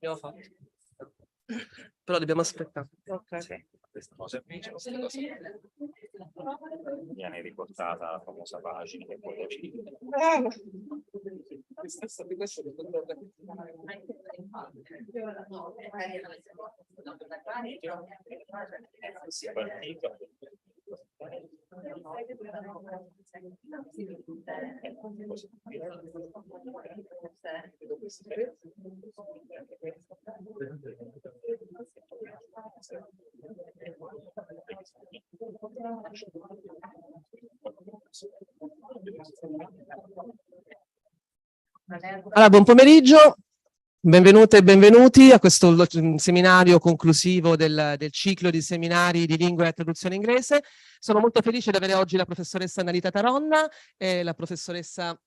Abbiamo fatto. Però dobbiamo aspettare. Ok. Sì, questa cosa viene riportata la famosa pagina che poi Allora, buon pomeriggio, benvenute e benvenuti a questo seminario conclusivo del ciclo di seminari di lingua e traduzione inglese. Sono molto felice di avere oggi la professoressa Annarita Taronna, la professoressa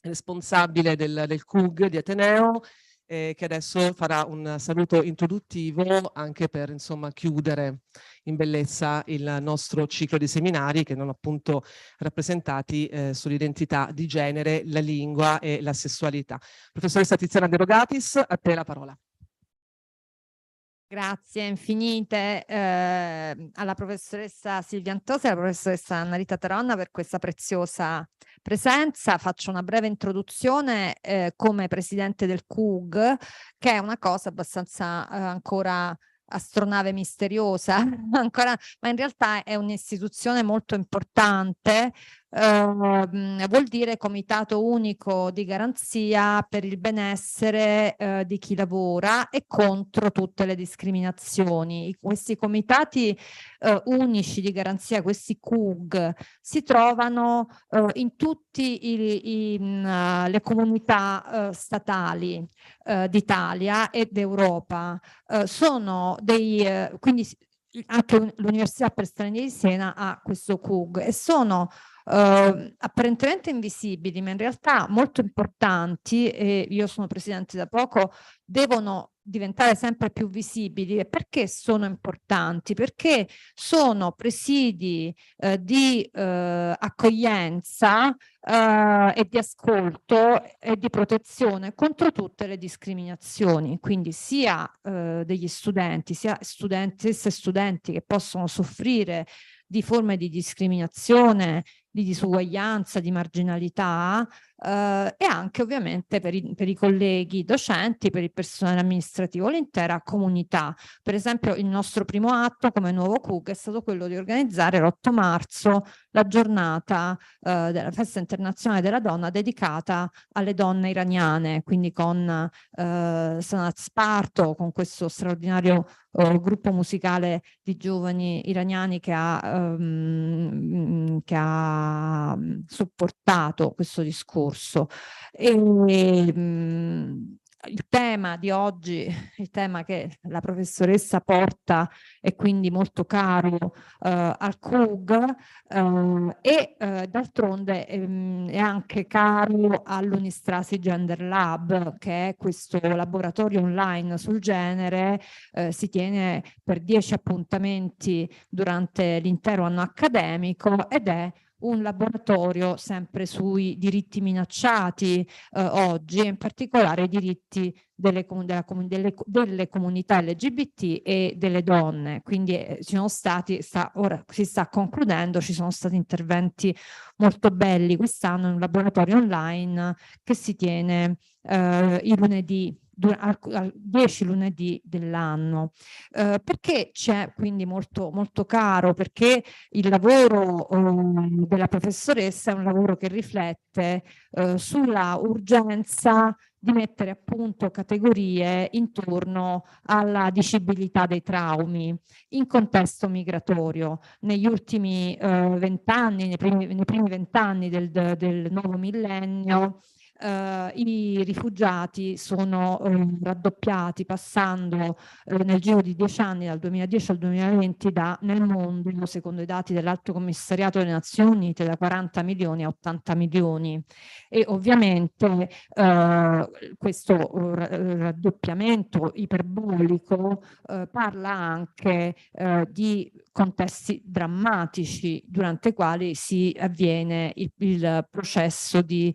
responsabile del CUG di Ateneo, che adesso farà un saluto introduttivo anche per insomma chiudere in bellezza il nostro ciclo di seminari che erano appunto rappresentati sull'identità di genere, la lingua e la sessualità. Professoressa Tiziana De Rogatis, a te la parola. Grazie infinite alla professoressa Silvia Antosi e alla professoressa Annarita Taronna per questa preziosa presenza. Faccio una breve introduzione come presidente del CUG, che è una cosa abbastanza ancora astronave misteriosa, ancora, ma in realtà è un'istituzione molto importante. Vuol dire Comitato Unico di Garanzia per il benessere di chi lavora e contro tutte le discriminazioni. Questi comitati unici di garanzia, questi CUG, si trovano in tutte le comunità statali d'Italia ed Europa. Sono dei quindi anche l'Università per Stranieri di Siena ha questo CUG e sono apparentemente invisibili, ma in realtà molto importanti, e io sono presidente da poco, devono diventare sempre più visibili. E perché sono importanti? Perché sono presidi di accoglienza e di ascolto e di protezione contro tutte le discriminazioni, quindi sia degli studenti, sia studentesse e studenti che possono soffrire di forme di discriminazione, di disuguaglianza, di marginalità, e anche ovviamente per i colleghi docenti, per il personale amministrativo, l'intera comunità. Per esempio il nostro primo atto come nuovo CUG è stato quello di organizzare l'8 marzo la giornata della Festa Internazionale della Donna dedicata alle donne iraniane, quindi con Sanat Sparto, con questo straordinario gruppo musicale di giovani iraniani che ha supportato questo discorso. Il tema di oggi, il tema che la professoressa porta è quindi molto caro al CUG e d'altronde è anche caro all'Unistrasi Gender Lab, che è questo laboratorio online sul genere. Si tiene per 10 appuntamenti durante l'intero anno accademico ed è un laboratorio sempre sui diritti minacciati oggi, in particolare i diritti delle comunità LGBT e delle donne. Quindi ci sono stati, ora si sta concludendo, ci sono stati interventi molto belli quest'anno in un laboratorio online che si tiene i lunedì, 10 lunedì dell'anno. Perché c'è quindi molto, molto caro? Perché il lavoro della professoressa è un lavoro che riflette sulla urgenza di mettere a punto categorie intorno alla dicibilità dei traumi in contesto migratorio. Negli ultimi 20 anni, nei primi 20 anni del nuovo millennio, i rifugiati sono raddoppiati, passando nel giro di 10 anni, dal 2010 al 2020, nel mondo, secondo i dati dell'Alto Commissariato delle Nazioni Unite, da 40 milioni a 80 milioni. E ovviamente questo raddoppiamento iperbolico parla anche di contesti drammatici durante i quali si avviene il processo di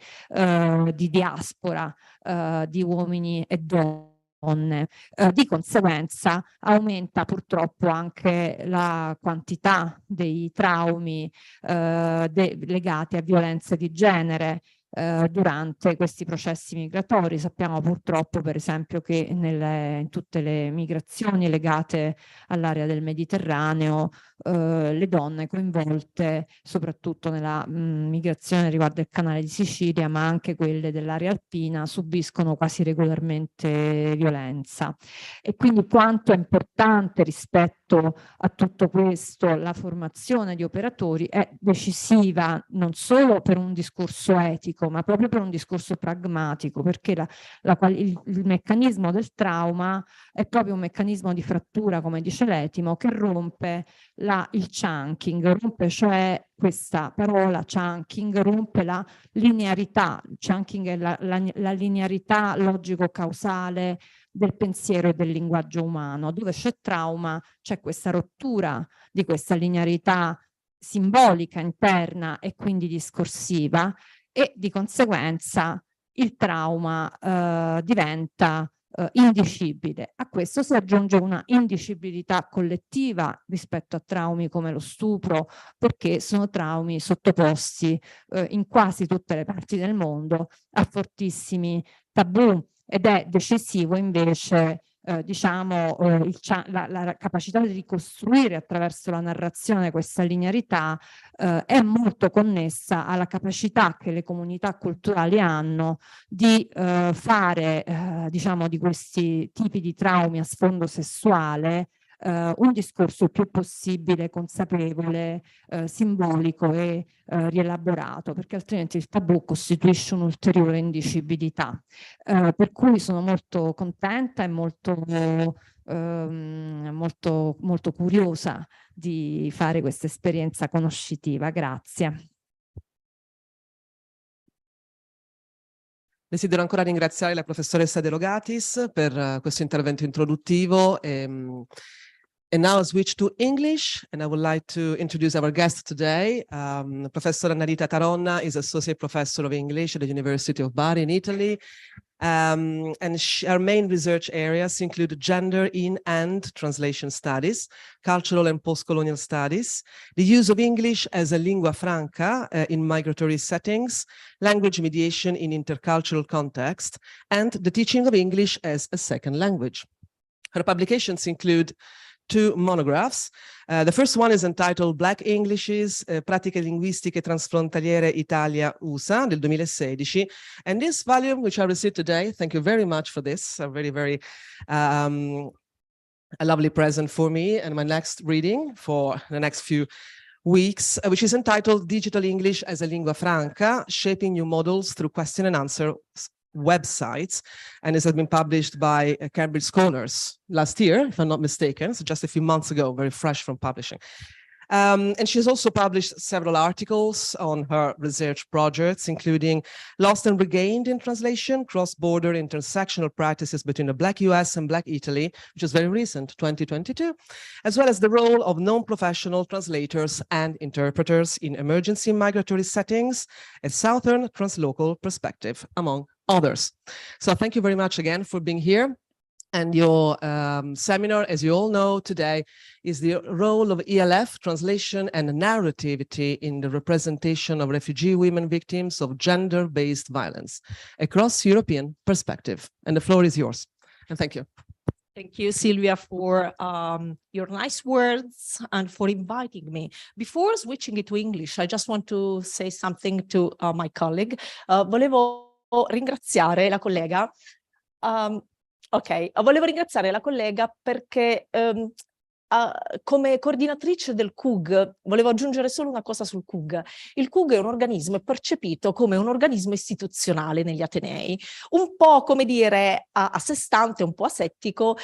diaspora di uomini e donne. donne. Di conseguenza aumenta purtroppo anche la quantità dei traumi legati a violenze di genere durante questi processi migratori. Sappiamo purtroppo, per esempio, che in tutte le migrazioni legate all'area del Mediterraneo, le donne coinvolte, soprattutto nella migrazione riguardo il canale di Sicilia, ma anche quelle dell'area alpina, subiscono quasi regolarmente violenza. E quindi quanto è importante rispetto a tutto questo la formazione di operatori è decisiva non solo per un discorso etico, ma proprio per un discorso pragmatico, perché il meccanismo del trauma è proprio un meccanismo di frattura, come dice l'etimo, che rompe il chunking, rompe cioè questa parola chunking, rompe la linearità. Chunking è la linearità logico-causale del pensiero e del linguaggio umano. Dove c'è trauma c'è questa rottura di questa linearità simbolica interna e quindi discorsiva, e di conseguenza il trauma diventa indicibile. A questo si aggiunge una indicibilità collettiva rispetto a traumi come lo stupro, perché sono traumi sottoposti in quasi tutte le parti del mondo a fortissimi tabù, ed è decisivo invece diciamo la capacità di ricostruire attraverso la narrazione questa linearità è molto connessa alla capacità che le comunità culturali hanno di fare diciamo di questi tipi di traumi a sfondo sessuale un discorso il più possibile consapevole, simbolico e rielaborato, perché altrimenti il tabù costituisce un'ulteriore indicibilità. Per cui sono molto contenta e molto curiosa di fare questa esperienza conoscitiva. Grazie. Desidero ancora ringraziare la professoressa De Rogatis per questo intervento introduttivo. And now I'll switch to English, and I would like to introduce our guest today. Professor Annarita Taronna is Associate Professor of English at the University of Bari in Italy. And her main research areas include gender in and translation studies, cultural and post-colonial studies, the use of English as a lingua franca in migratory settings, language mediation in intercultural context, and the teaching of English as a second language. Her publications include 2 monographs. The first one is entitled Black Englishes, Pratiche Linguistiche Transfrontaliere Italia-USA del 2016. And this volume, which I received today, thank you very much for this, a very a lovely present for me and my next reading for the next few weeks, which is entitled Digital English as a Lingua Franca, Shaping New Models Through Question and Answer websites, and this has been published by Cambridge Scholars last year, if I'm not mistaken, so just a few months ago, very fresh from publishing. And she has also published several articles on her research projects, including Lost and Regained in Translation, Cross-Border Intersectional Practices Between the Black US and Black Italy, which is very recent, 2022, as well as the role of non-professional translators and interpreters in emergency migratory settings, a Southern translocal perspective, among others. So thank you very much again for being here. And your seminar, as you all know today, is the role of ELF, translation and narrativity in the representation of refugee women victims of gender-based violence across European perspective. And the floor is yours. And thank you. Thank you, Silvia, for your nice words and for inviting me. Before switching it to English, I just want to say something to my colleague. Volevo ringraziare la collega. Volevo ringraziare la collega perché come coordinatrice del CUG volevo aggiungere solo una cosa sul CUG. Il CUG è un organismo, è percepito come un organismo istituzionale negli Atenei, un po' come dire a sé stante, un po' asettico,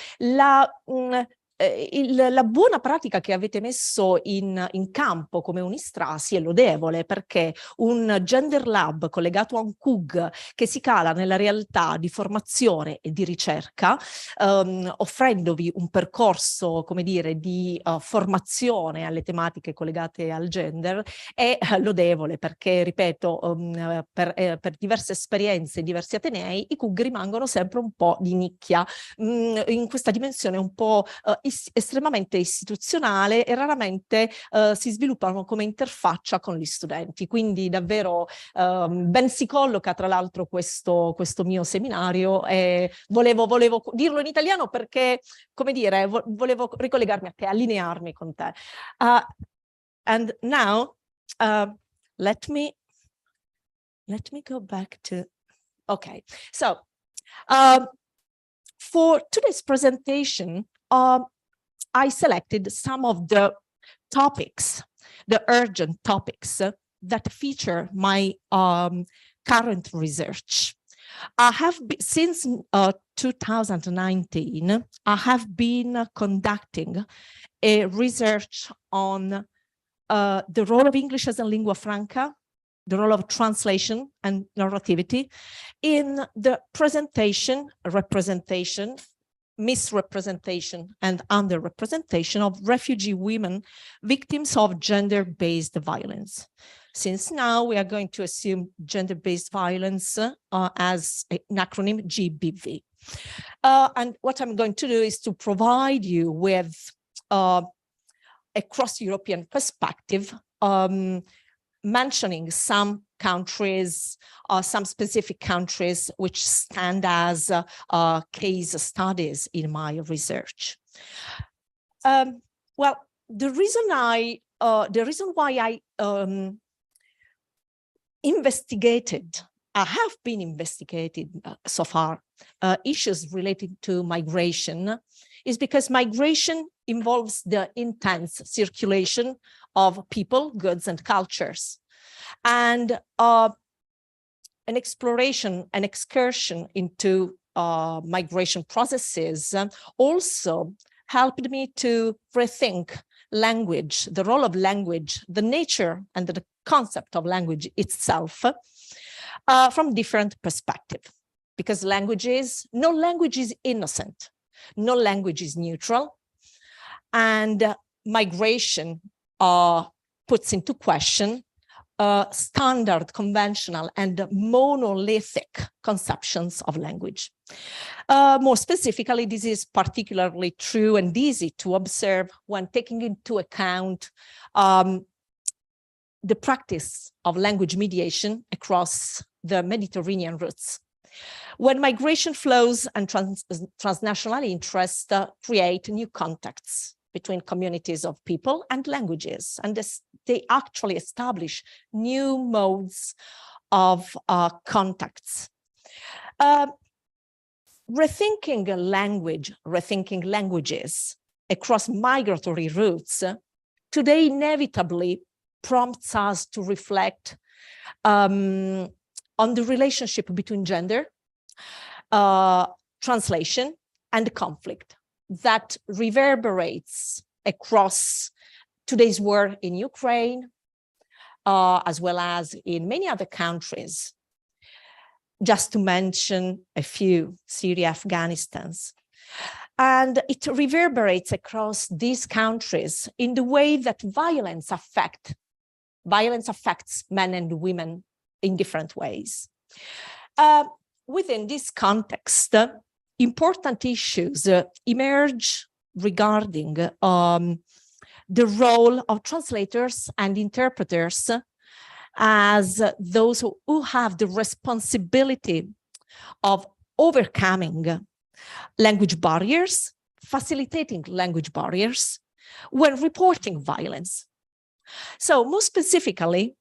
la buona pratica che avete messo in campo come Unistrasi è lodevole, perché un Gender Lab collegato a un CUG che si cala nella realtà di formazione e di ricerca, offrendovi un percorso, come dire, di formazione alle tematiche collegate al gender, è lodevole, perché, ripeto, per diverse esperienze, diversi atenei, i CUG rimangono sempre un po' di nicchia, in questa dimensione un po' estremamente istituzionale, e raramente si sviluppano come interfaccia con gli studenti. Quindi davvero ben si colloca, tra l'altro, questo mio seminario, e volevo dirlo in italiano perché, come dire, volevo ricollegarmi a te, allinearmi con te. And now let me go back to, okay, so for today's presentation, I selected some of the topics, the urgent topics that feature my current research. I have since 2019, I have been conducting a research on the role of English as a lingua franca, the role of translation and narrativity in the presentation, representation, misrepresentation, and underrepresentation of refugee women victims of gender-based violence. Since now we are going to assume gender-based violence as an acronym GBV. And what I'm going to do is to provide you with a cross-European perspective, mentioning some countries, some specific countries which stand as case studies in my research. Well, the reason why I have been investigating so far issues related to migration is because migration involves the intense circulation of people, goods, and cultures. And an exploration, an excursion into migration processes also helped me to rethink language, the role of language, the nature and the concept of language itself from different perspectives. Because no language is innocent, no language is neutral, and migration puts into question standard, conventional, and monolithic conceptions of language. More specifically, this is particularly true and easy to observe when taking into account the practice of language mediation across the Mediterranean routes. When migration flows and transnational interests create new contacts between communities of people and languages, and they actually establish new modes of contacts. Rethinking languages across migratory routes today inevitably prompts us to reflect on the relationship between gender, translation, and conflict that reverberates across today's war in Ukraine, as well as in many other countries, just to mention a few, Syria, Afghanistan. And it reverberates across these countries in the way that violence affects men and women in different ways. Within this context, important issues emerge regarding the role of translators and interpreters as those who have the responsibility of overcoming language barriers, facilitating language barriers when reporting violence. So more specifically,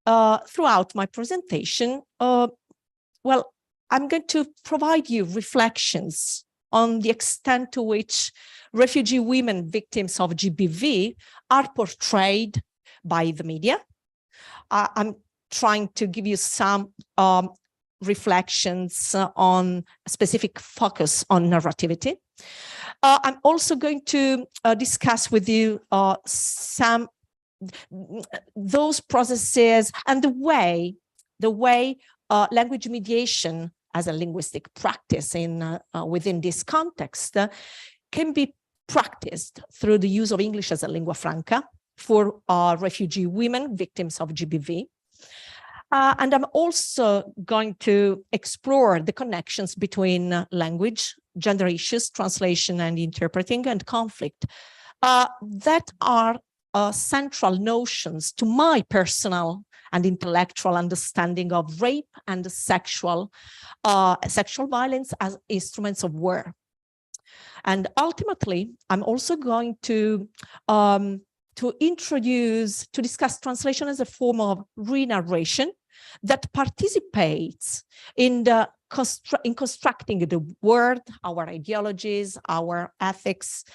throughout my presentation, well, I'm going to provide you reflections on the extent to which refugee women victims of GBV are portrayed by the media. I'm trying to give you some reflections on a specific focus on narrativity. I'm also going to discuss with you those processes and the way language mediation as a linguistic practice within this context can be practiced through the use of English as a lingua franca for refugee women, victims of GBV. And I'm also going to explore the connections between language, gender issues, translation and interpreting, and conflict that are central notions to my personal and intellectual understanding of rape and sexual violence as instruments of war. And ultimately, I'm also going to discuss translation as a form of re-narration that participates in constructing the world, our ideologies, our ethics.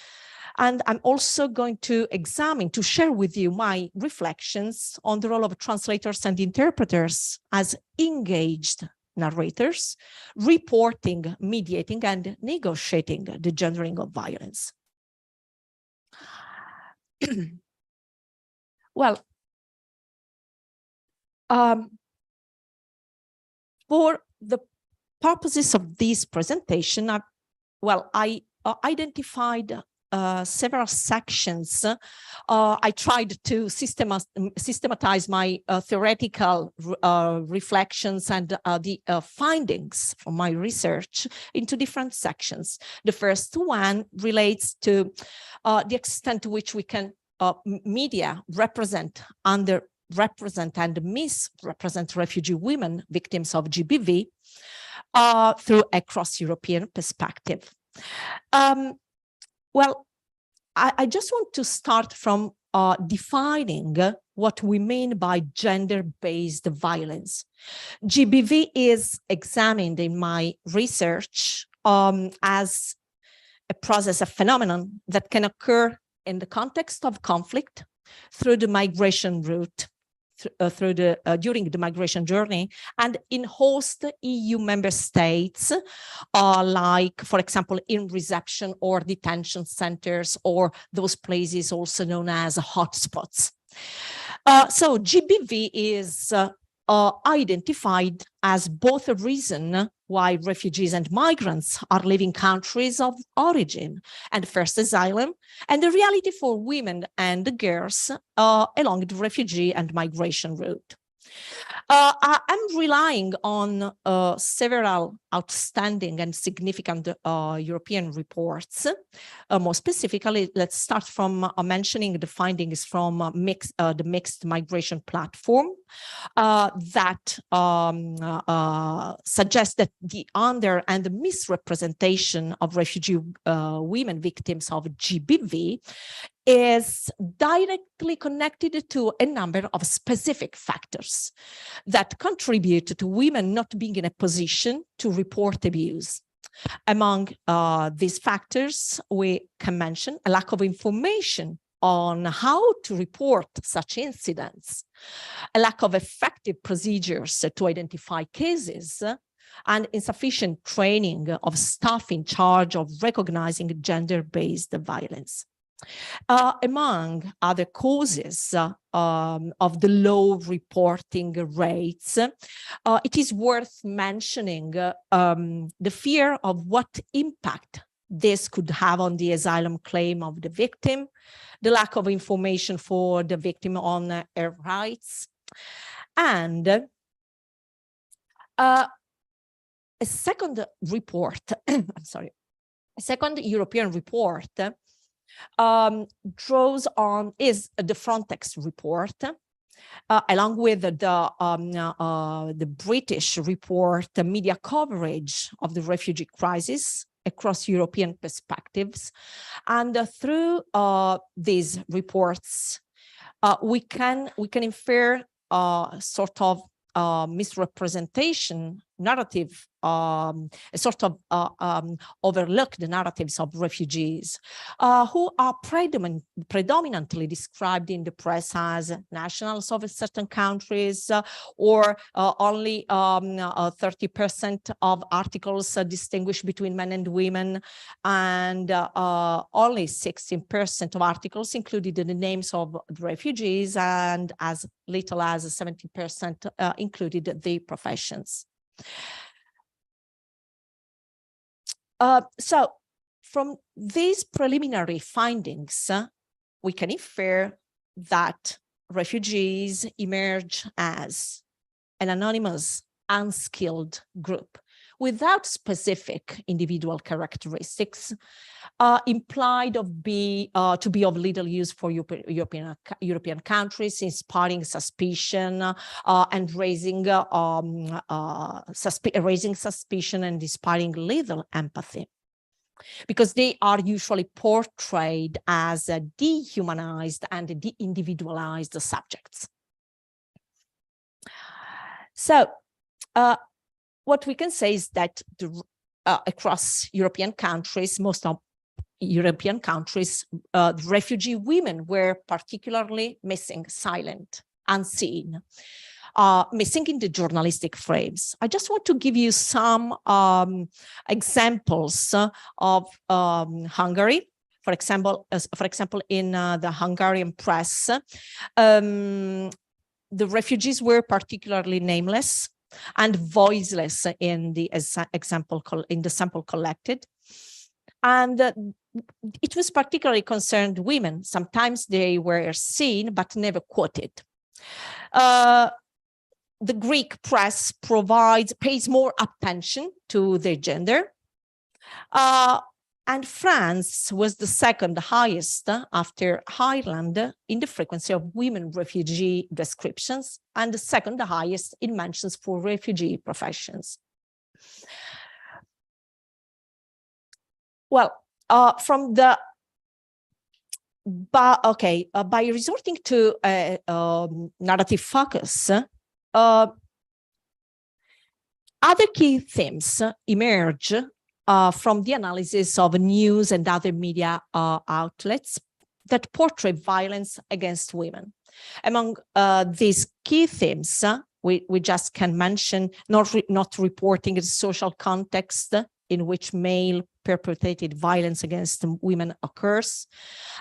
And I'm also going to share with you my reflections on the role of translators and interpreters as engaged narrators, reporting, mediating, and negotiating the gendering of violence. Well, for the purposes of this presentation, I identified several sections. I tried to systematize my theoretical reflections and the findings from my research into different sections. The first one relates to the extent to which we can media represent, underrepresent, and misrepresent refugee women victims of GBV through a cross-European perspective. Well, I just want to start from defining what we mean by gender-based violence. GBV is examined in my research as a process, a phenomenon that can occur in the context of conflict, through the migration route, during the migration journey, and in host EU member states, like, for example, in reception or detention centers, or those places also known as hotspots. So GBV is identified as both a reason why refugees and migrants are leaving countries of origin and first asylum, and the reality for women and girls along the refugee and migration route. I'm relying on several outstanding and significant European reports. More specifically, let's start from mentioning the findings from the Mixed Migration Platform that suggests that the under and misrepresentation of refugee women victims of GBV is directly connected to a number of specific factors that contribute to women not being in a position to report abuse. Among these factors, we can mention a lack of information on how to report such incidents, a lack of effective procedures to identify cases, and insufficient training of staff in charge of recognizing gender-based violence. Among other causes of the low reporting rates, it is worth mentioning the fear of what impact this could have on the asylum claim of the victim, the lack of information for the victim on her rights, and a second report, I'm sorry, a second European report draws on is the Frontex report, along with the British report, the media coverage of the refugee crisis across European perspectives. And through these reports, we can infer sort of misrepresentation narrative, sort of overlook the narratives of refugees who are predominantly described in the press as nationals of certain countries, or only 30% of articles distinguish between men and women, and only 16% of articles included the names of the refugees, and as little as 70% included the professions. So from these preliminary findings, we can infer that refugees emerge as an anonymous, unskilled group without specific individual characteristics, implied to be of little use for European countries, inspiring suspicion and raising suspicion and inspiring little empathy, because they are usually portrayed as dehumanized and de-individualized subjects. So what we can say is that across European countries, most of European countries, refugee women were particularly missing, silent, unseen, missing in the journalistic frames. I just want to give you some examples of Hungary. For example, in the Hungarian press, the refugees were particularly nameless and voiceless in the sample collected, and it was particularly concerned women. Sometimes they were seen but never quoted. The Greek press pays more attention to their gender, and France was the second highest after Ireland in the frequency of women refugee descriptions, and the second highest in mentions for refugee professions. Well, by resorting to narrative focus, other key themes emerge from the analysis of news and other media outlets that portray violence against women. Among these key themes, we just can mention not reporting the social context in which male perpetrated violence against women occurs.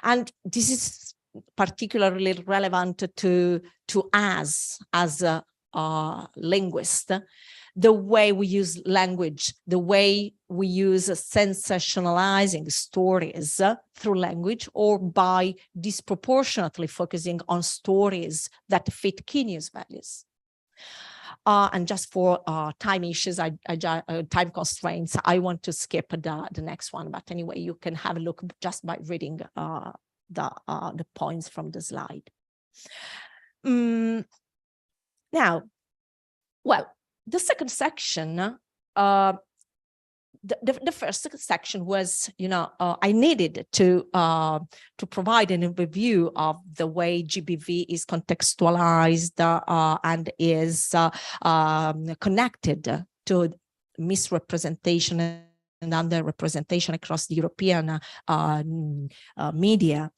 And this is particularly relevant to us as a linguist. The way we use language, the way we use sensationalizing stories through language, or by disproportionately focusing on stories that fit key news values. And just for time issues, time constraints, I want to skip the next one. But anyway, you can have a look just by reading the points from the slide. Now, well, the second section, the first section was, I needed to provide an overview of the way GBV is contextualized and is connected to misrepresentation and underrepresentation across the European media,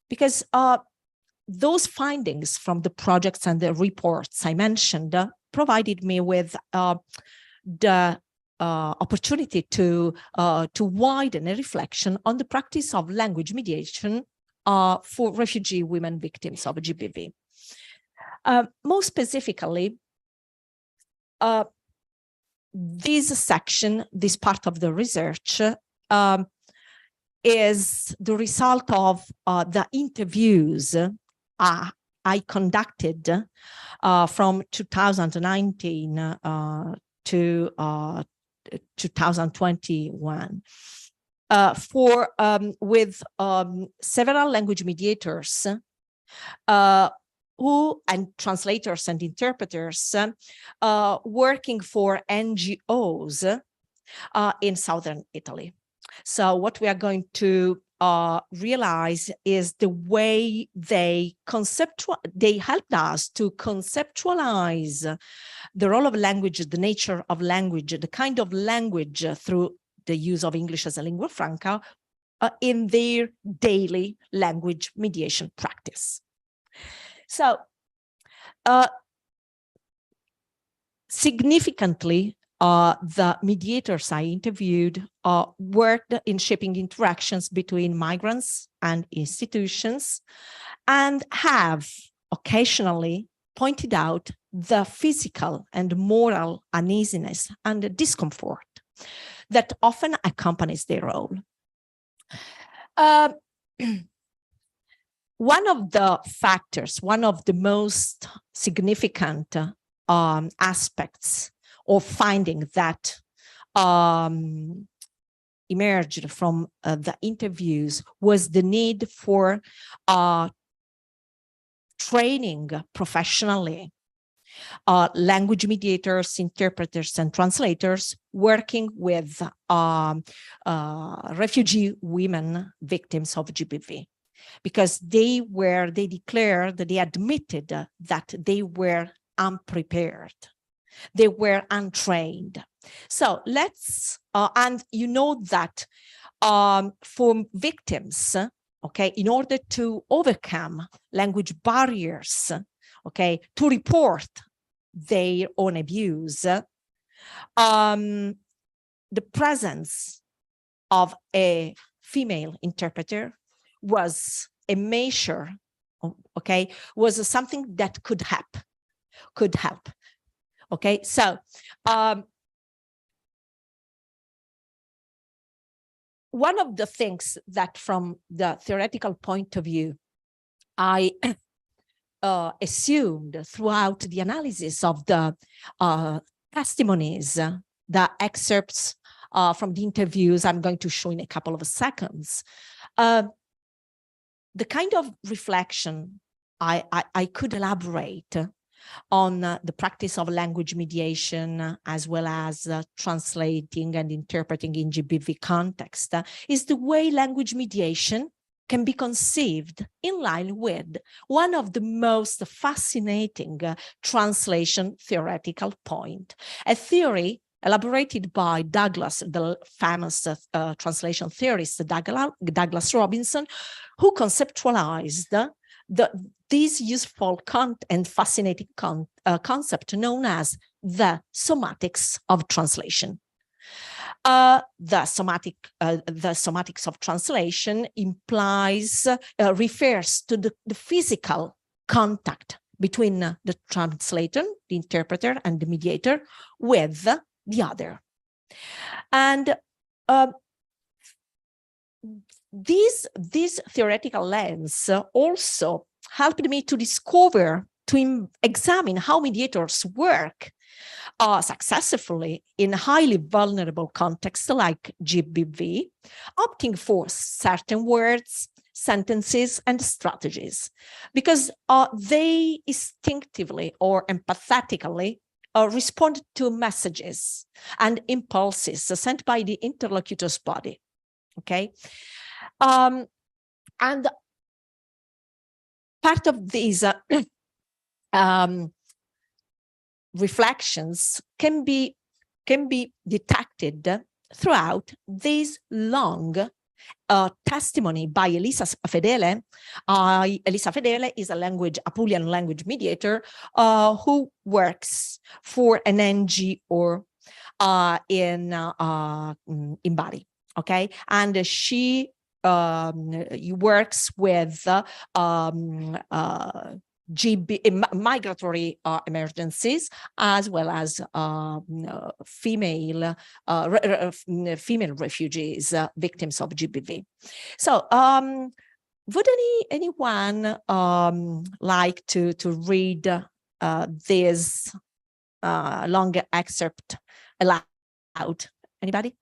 because those findings from the projects and the reports I mentioned provided me with the opportunity to widen a reflection on the practice of language mediation for refugee women victims of GBV. More specifically, this part of the research is the result of the interviews I conducted from 2019 to 2021 with several language mediators and translators and interpreters working for NGOs in southern Italy. So what we are going to realize is the way they helped us to conceptualize the role of language, the nature of language, the kind of language through the use of English as a lingua franca in their daily language mediation practice. So, significantly, the mediators I interviewed worked in shaping interactions between migrants and institutions, and have occasionally pointed out the physical and moral uneasiness and discomfort that often accompanies their role. One of the factors, one of the most significant aspects or finding that emerged from the interviews was the need for training professionally language mediators, interpreters, and translators working with refugee women victims of GBV, because they declared, they admitted that they were unprepared. They were untrained. So let's, and you know that for victims, okay, in order to overcome language barriers, okay, to report their own abuse, the presence of a female interpreter was a measure, okay, was something that could help. Okay, so one of the things that from the theoretical point of view, I assumed throughout the analysis of the testimonies, the excerpts from the interviews I'm going to show in a couple of seconds, the kind of reflection I could elaborate on the practice of language mediation, as well as translating and interpreting in GBV context, is the way language mediation can be conceived in line with one of the most fascinating translation theoretical point, a theory elaborated by Douglas, the famous translation theorist Douglas Robinson, who conceptualized this useful and fascinating concept known as the somatics of translation. The somatics of translation implies, refers to the physical contact between the translator, the interpreter, and the mediator with the other. And this theoretical lens also helped me to discover, to examine how mediators work successfully in highly vulnerable contexts like GBV, opting for certain words, sentences, and strategies, because they instinctively or empathetically respond to messages and impulses sent by the interlocutor's body. Okay, and part of these reflections can be detected throughout this long testimony by Elisa Fedele. Elisa Fedele is a Apulian language mediator who works for an NGO in Bari. Okay, and she works with migratory emergencies, as well as female refugees, victims of GBV. So would anyone like to read this long excerpt aloud? Anybody?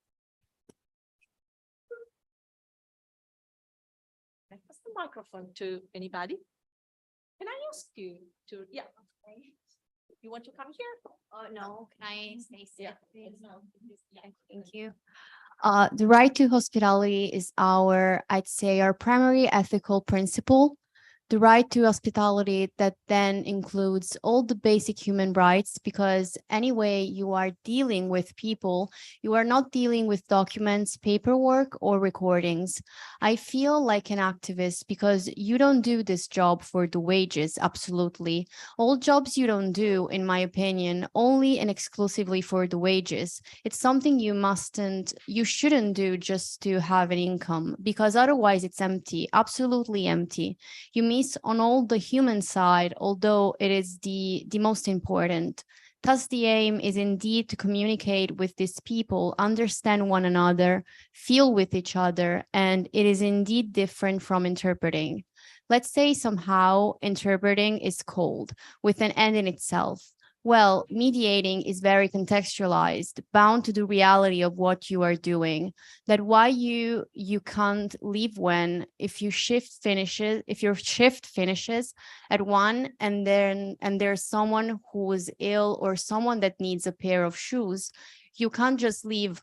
Pass the microphone to anybody. Can I ask you to, yeah, you want to come here? Oh, no, can I stay? Yeah. Thank you. The right to hospitality is I'd say, our primary ethical principle. The right to hospitality that then includes all the basic human rights, because anyway, you are dealing with people, you are not dealing with documents, paperwork, or recordings. I feel like an activist because you don't do this job for the wages, absolutely. All jobs you don't do, in my opinion, only and exclusively for the wages. It's something you shouldn't do just to have an income, because otherwise it's empty, absolutely empty. You miss on all the human side, although it is the most important. Thus, the aim is indeed to communicate with these people, understand one another, feel with each other, and it is indeed different from interpreting. Let's say somehow interpreting is cold, with an end in itself. Well, mediating is very contextualized, bound to the reality of what you are doing. That why you can't leave when if your shift finishes at 1 and there's someone who is ill or someone that needs a pair of shoes, you can't just leave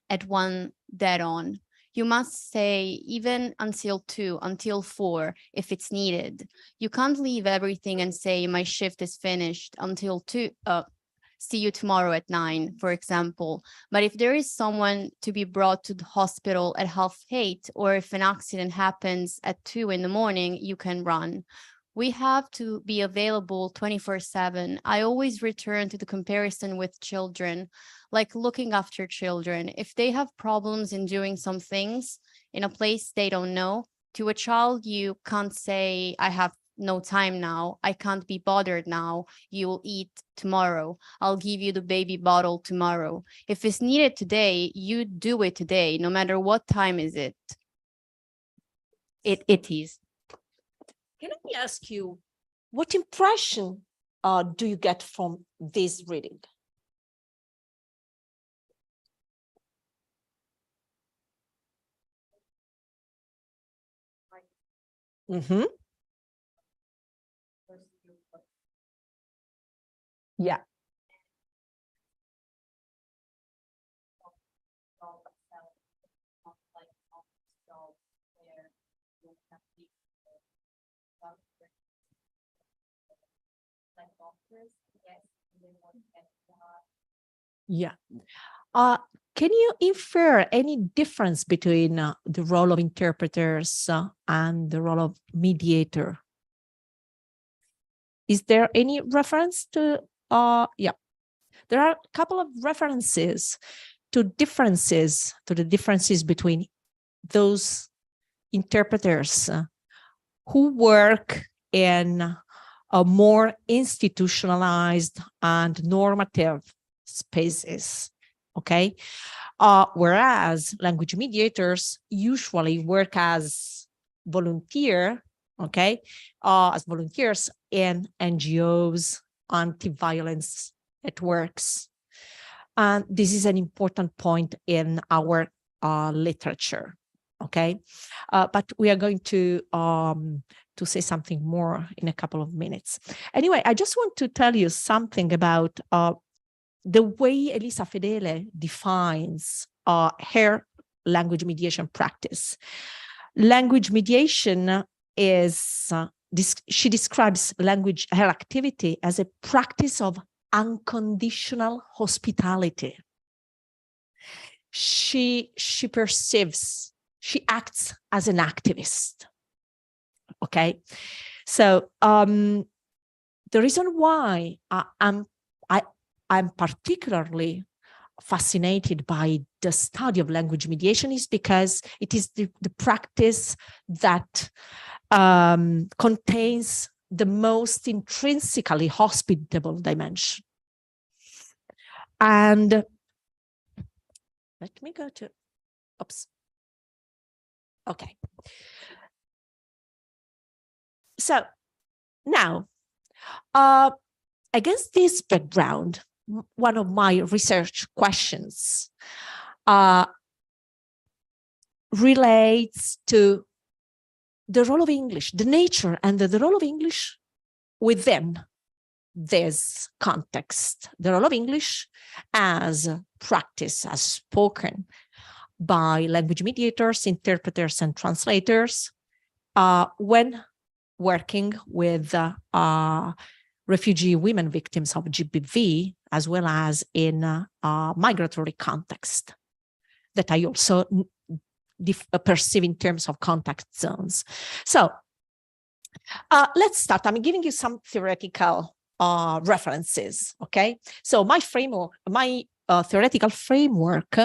at 1 dead on. You must stay even until 2, until 4, if it's needed. You can't leave everything and say, my shift is finished until 2, see you tomorrow at 9, for example. But if there is someone to be brought to the hospital at 7:30, or if an accident happens at 2 in the morning, you can run. We have to be available 24/7. I always return to the comparison with children, like looking after children. If they have problems in doing some things in a place they don't know, to a child, you can't say, I have no time now, I can't be bothered now, you'll eat tomorrow, I'll give you the baby bottle tomorrow. If it's needed today, you do it today, no matter what time is it. It is. Can I ask you, what impression do you get from this reading? Mm-hmm. Yeah. Yeah. Can you infer any difference between the role of interpreters and the role of mediator? Is there any reference to, yeah, there are a couple of references to the differences between those interpreters who work in a more institutionalized and normative spaces, okay? Whereas language mediators usually work as volunteers in NGOs, anti-violence networks. And this is an important point in our literature, okay? But we are going to say something more in a couple of minutes. Anyway, I just want to tell you something about the way Elisa Fedele defines her language mediation practice. Language mediation is, she describes her activity as a practice of unconditional hospitality. She acts as an activist. Okay, so the reason why I'm particularly fascinated by the study of language mediation is because it is the practice that contains the most intrinsically hospitable dimension. And let me go to, oops. Okay. So now, against this background, one of my research questions relates to the role of English, the nature and the role of English within this context, the role of English as practice, as spoken, by language mediators, interpreters, and translators when working with refugee women victims of GBV, as well as in a migratory context that I also perceive in terms of contact zones. So let's start. I'm giving you some theoretical references, okay? So my framework, my theoretical framework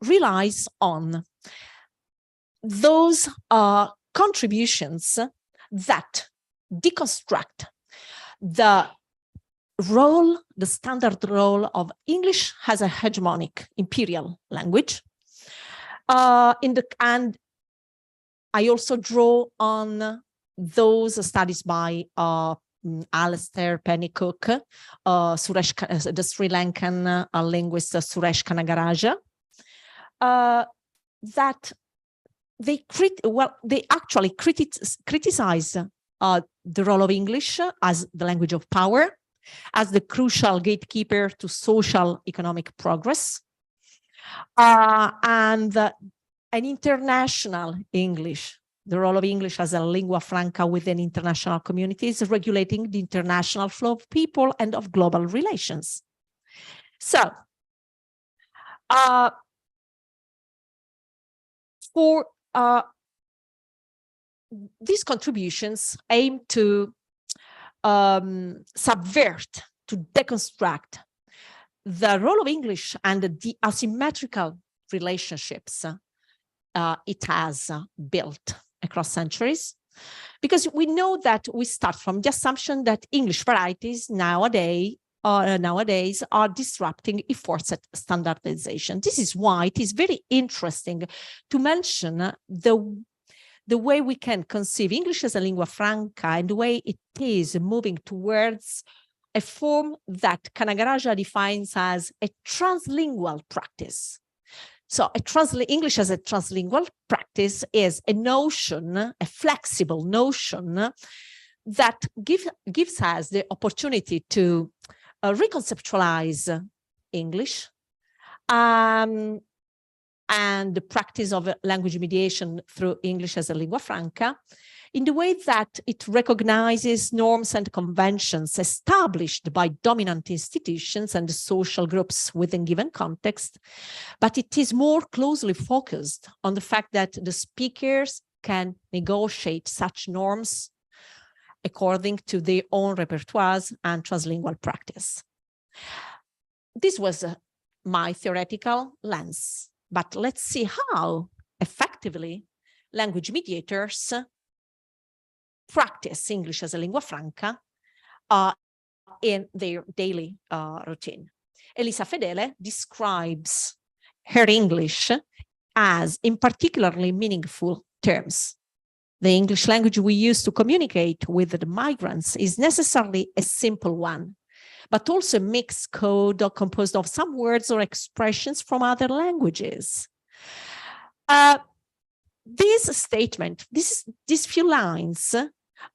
relies on those contributions that deconstruct the role, the standard role of English as a hegemonic imperial language. And I also draw on those studies by Alastair Pennycook, the Sri Lankan linguist Suresh Kanagaraja, that they actually criticize the role of English as the language of power, as the crucial gatekeeper to social economic progress, and an international English, the role of English as a lingua franca within international communities, regulating the international flow of people and of global relations. So, for these contributions aim to subvert, to deconstruct the role of English and the asymmetrical relationships it has built across centuries, because we know that we start from the assumption that English varieties nowadays are disrupting efforts at standardization. This is why it is very interesting to mention the way we can conceive English as a lingua franca and the way it is moving towards a form that Kanagaraja defines as a translingual practice. So English as a translingual practice is a notion, a flexible notion that gives us the opportunity to reconceptualize English and the practice of language mediation through English as a lingua franca in the way that it recognizes norms and conventions established by dominant institutions and social groups within given context, but it is more closely focused on the fact that the speakers can negotiate such norms according to their own repertoires and translingual practice. This was my theoretical lens, but let's see how effectively language mediators practice English as a lingua franca in their daily routine. Elisa Fedele describes her English as in particularly meaningful terms. The English language we use to communicate with the migrants is necessarily a simple one, but also a mixed code composed of some words or expressions from other languages. This statement, these few lines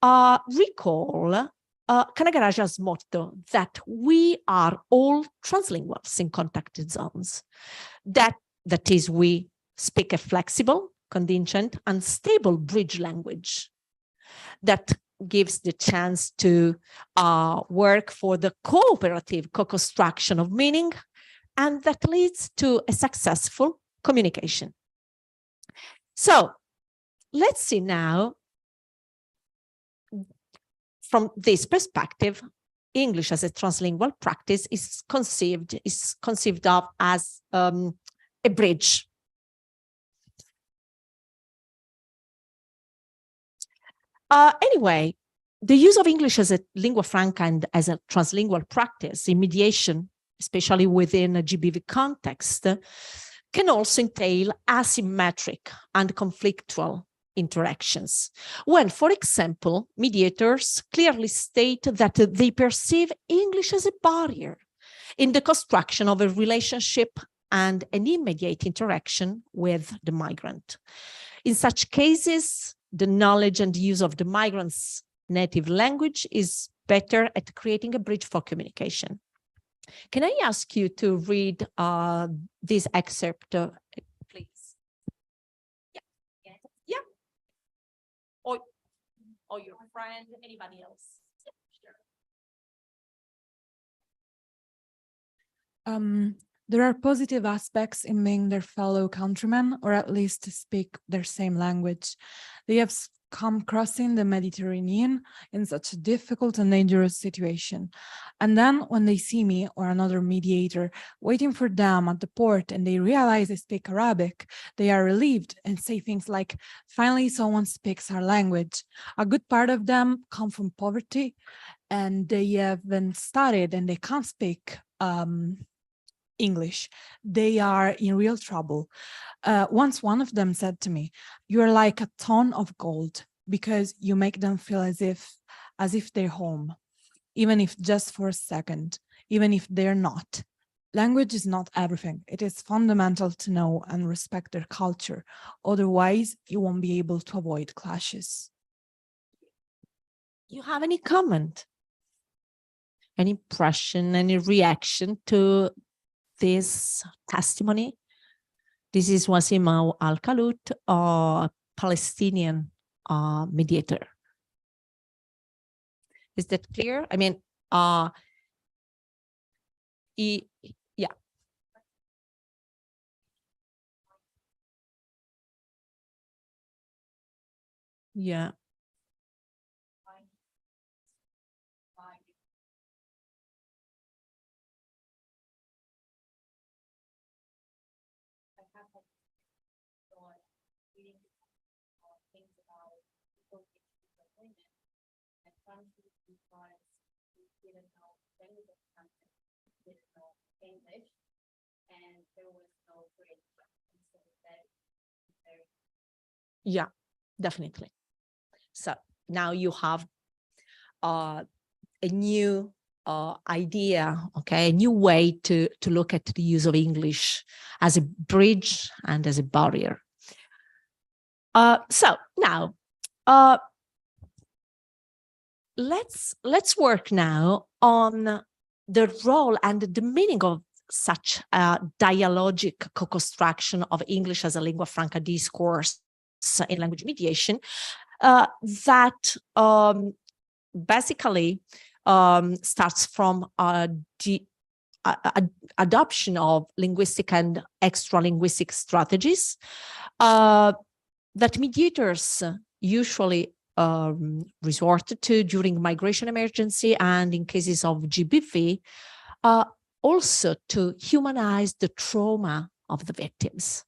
recall Kanagaraja's motto that we are all translinguals in contacted zones. That is, we speak a flexible, contingent, and stable bridge language that gives the chance to work for the cooperative co-construction of meaning, and that leads to a successful communication. So let's see now, from this perspective, English as a translingual practice is conceived of as a bridge. Anyway, the use of English as a lingua franca and as a translingual practice in mediation, especially within a GBV context, can also entail asymmetric and conflictual interactions. When, for example, mediators clearly state that they perceive English as a barrier in the construction of a relationship and an immediate interaction with the migrant. In such cases, the knowledge and use of the migrant's native language is better at creating a bridge for communication. Can I ask you to read this excerpt, please? Yeah. Yeah. Or your friend, anybody else? Yeah, sure. There are positive aspects in being their fellow countrymen, or at least to speak their same language. They have come crossing the Mediterranean in such a difficult and dangerous situation. And then when they see me or another mediator waiting for them at the port and they realize I speak Arabic, they are relieved and say things like, finally someone speaks our language. A good part of them come from poverty and they haven't studied and they can't speak English. They are in real trouble. Once one of them said to me, "You're like a ton of gold because you make them feel as if they're home, even if just for a second, even if they're not." Language is not everything. It is fundamental to know and respect their culture. Otherwise, you won't be able to avoid clashes. You have any comment? Any impression, any reaction to this testimony? This is Wasim Al-Khalut, a Palestinian mediator. Is that clear? I mean, yeah. Yeah. Yeah, definitely. So now you have a new idea, okay, a new way to look at the use of English as a bridge and as a barrier. So now let's work now on the role and the meaning of such a dialogic co-construction of English as a lingua franca discourse in language mediation that basically starts from the adoption of linguistic and extra-linguistic strategies that mediators usually resort to during migration emergency and in cases of GBV, also to humanize the trauma of the victims.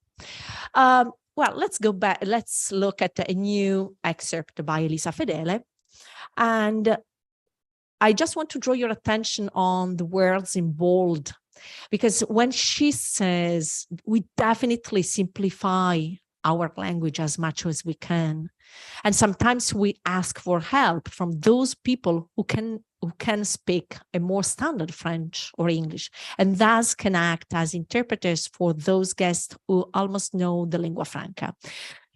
Well, let's go back. Let's look at a new excerpt by Elisa Fedele. And I just want to draw your attention on the words in bold, because when she says we definitely simplify our language as much as we can, and sometimes we ask for help from those people who can speak a more standard French or English, and thus can act as interpreters for those guests who almost know the lingua franca.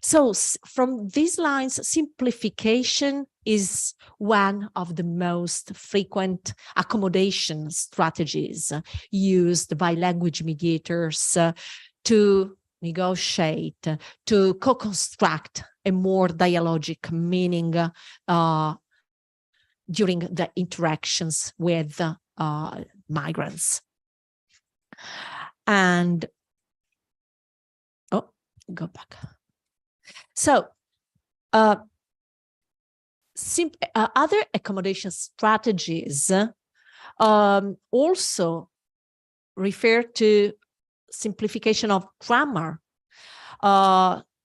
So from these lines, simplification is one of the most frequent accommodation strategies used by language mediators to negotiate, to co-construct a more dialogic meaning during the interactions with migrants. And, oh, go back. So, other accommodation strategies also refer to simplification of grammar,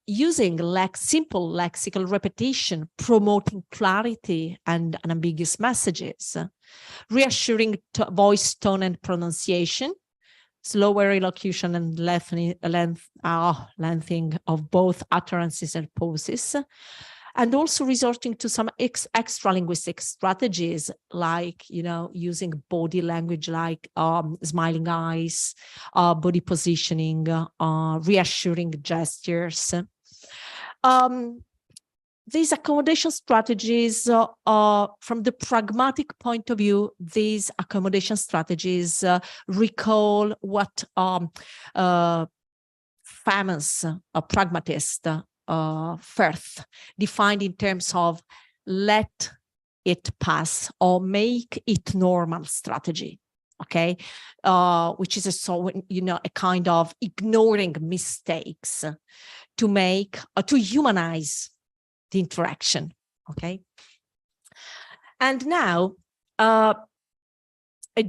using simple lexical repetition, promoting clarity and unambiguous messages, reassuring voice, tone, and pronunciation, slower elocution and lengthening of both utterances and pauses, and also resorting to some extra linguistic strategies like, using body language like smiling eyes, body positioning, reassuring gestures. these accommodation strategies, from the pragmatic point of view, these accommodation strategies recall what famous pragmatist Firth defined in terms of let it pass or make it normal strategy. Okay, which is a kind of ignoring mistakes to make to humanize the interaction. Okay, and now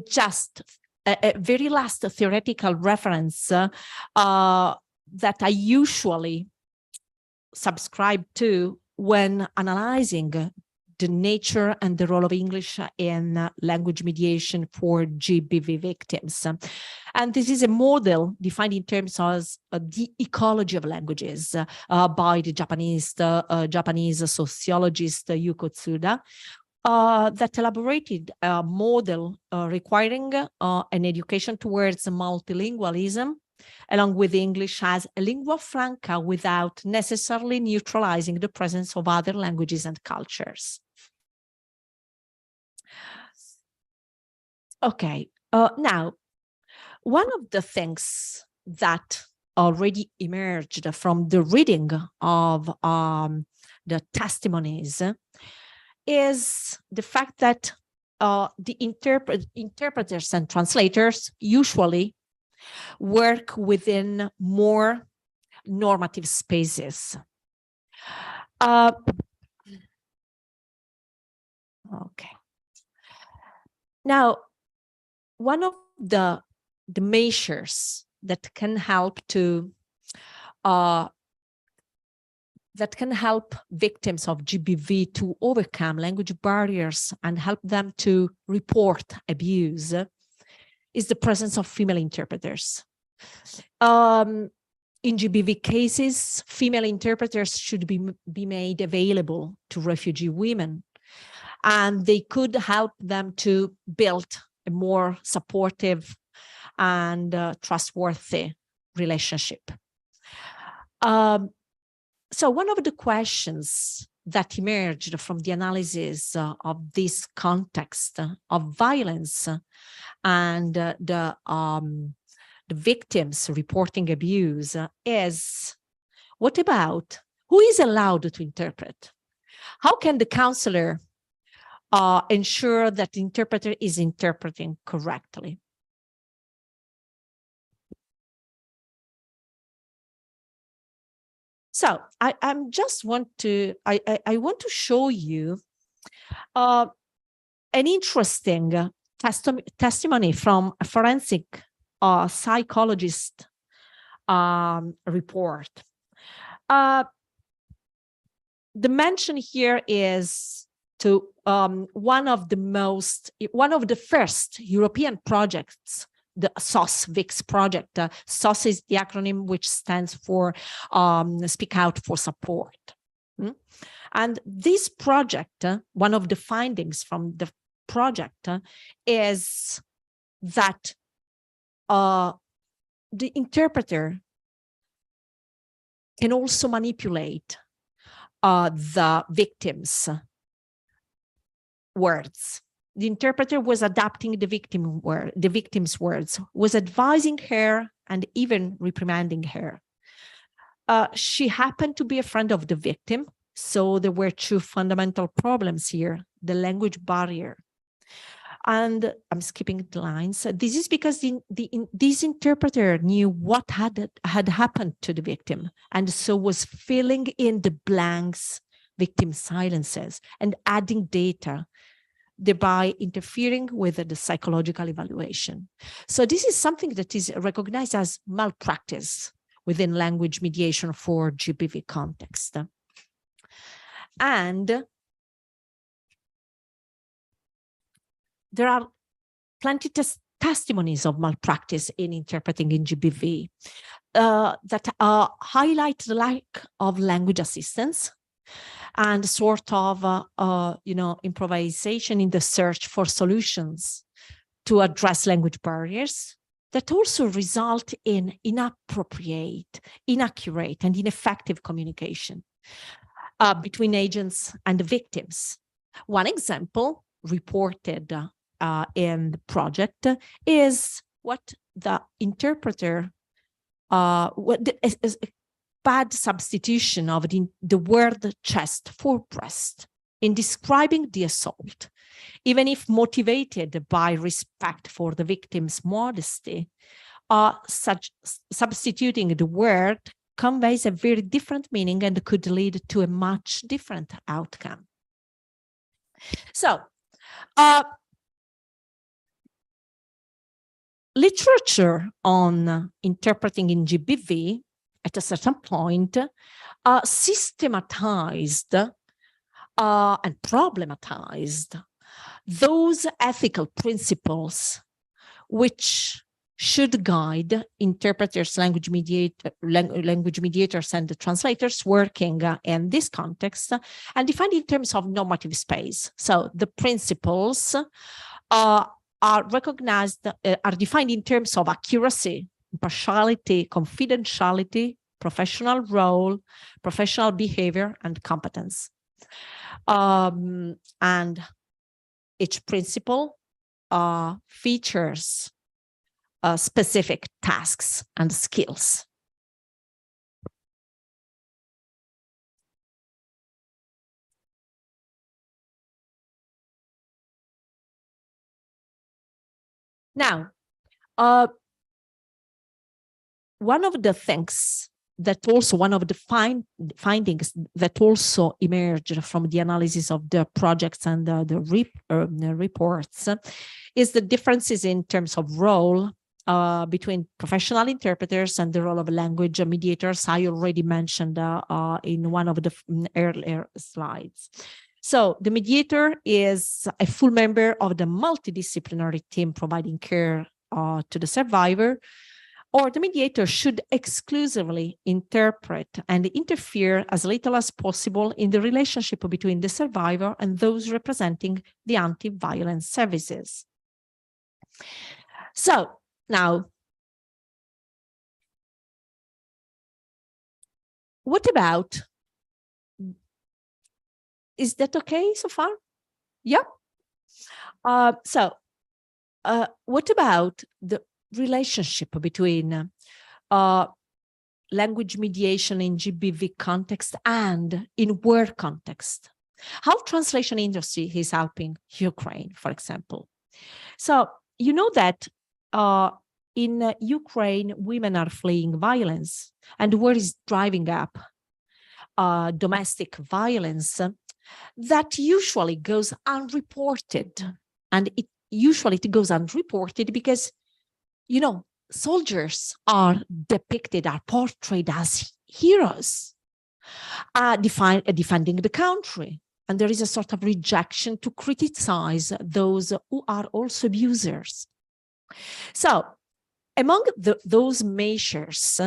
just a very last theoretical reference that I usually subscribe to when analyzing the nature and the role of English in language mediation for GBV victims. And this is a model defined in terms of the ecology of languages by the Japanese sociologist Yuko Tsuda, that elaborated a model requiring an education towards multilingualism, along with English as a lingua franca without necessarily neutralizing the presence of other languages and cultures. Okay, now, one of the things that already emerged from the reading of the testimonies is the fact that the interpreters and translators usually work within more normative spaces. Okay. Now, one of the measures that can help to victims of GBV to overcome language barriers and help them to report abuse is the presence of female interpreters. In GBV cases, female interpreters should be made available to refugee women, and they could help them to build a more supportive and trustworthy relationship. So one of the questions that emerged from the analysis of this context of violence and the victims reporting abuse is, what about who is allowed to interpret? How can the counselor ensure that the interpreter is interpreting correctly? So I want to show you an interesting testimony from a forensic psychologist report. The mention here is to one of the first European projects, the SOS-VIX project. SOS is the acronym which stands for Speak Out for Support. And this project, one of the findings from the project is that the interpreter can also manipulate the victim's words. The interpreter was adapting the victim's words, was advising her and even reprimanding her. She happened to be a friend of the victim, so there were two fundamental problems here: the language barrier. And I'm skipping the lines. This is because this interpreter knew what had happened to the victim, and so was filling in the blanks, victim silences, and adding data, thereby interfering with the psychological evaluation. So this is something that is recognized as malpractice within language mediation for GBV context. And there are plenty of testimonies of malpractice in interpreting in GBV that highlight the lack of language assistance and sort of, improvisation in the search for solutions to address language barriers that also result in inappropriate, inaccurate, and ineffective communication. between agents and the victims. One example reported in the project is what the interpreter, is bad substitution of the word chest for breast in describing the assault. Even if motivated by respect for the victim's modesty, such substituting the word conveys a very different meaning and could lead to a much different outcome. So, literature on interpreting in GBV at a certain point systematized and problematized those ethical principles which should guide interpreters, language mediators, and the translators working in this context, and defined in terms of normative space. So the principles are recognized, are defined in terms of accuracy, impartiality, confidentiality, professional role, professional behavior, and competence. And each principle features specific tasks and skills. Now, one of the things that also, one of the findings that also emerged from the analysis of the projects and the reports is the differences in terms of role between professional interpreters and the role of language mediators. I already mentioned in one of the earlier slides. So the mediator is a full member of the multidisciplinary team providing care to the survivor, or the mediator should exclusively interpret and interfere as little as possible in the relationship between the survivor and those representing the anti-violence services. So now, what about, is that okay so far? Yeah. What about the relationship between language mediation in GBV context and in work context? How translation industry is helping Ukraine, for example. So you know that in Ukraine, women are fleeing violence, and war is driving up domestic violence that usually goes unreported. And it usually goes unreported because, you know, soldiers are depicted, are portrayed as heroes, defending the country. And there is a sort of rejection to criticize those who are also abusers. So among those measures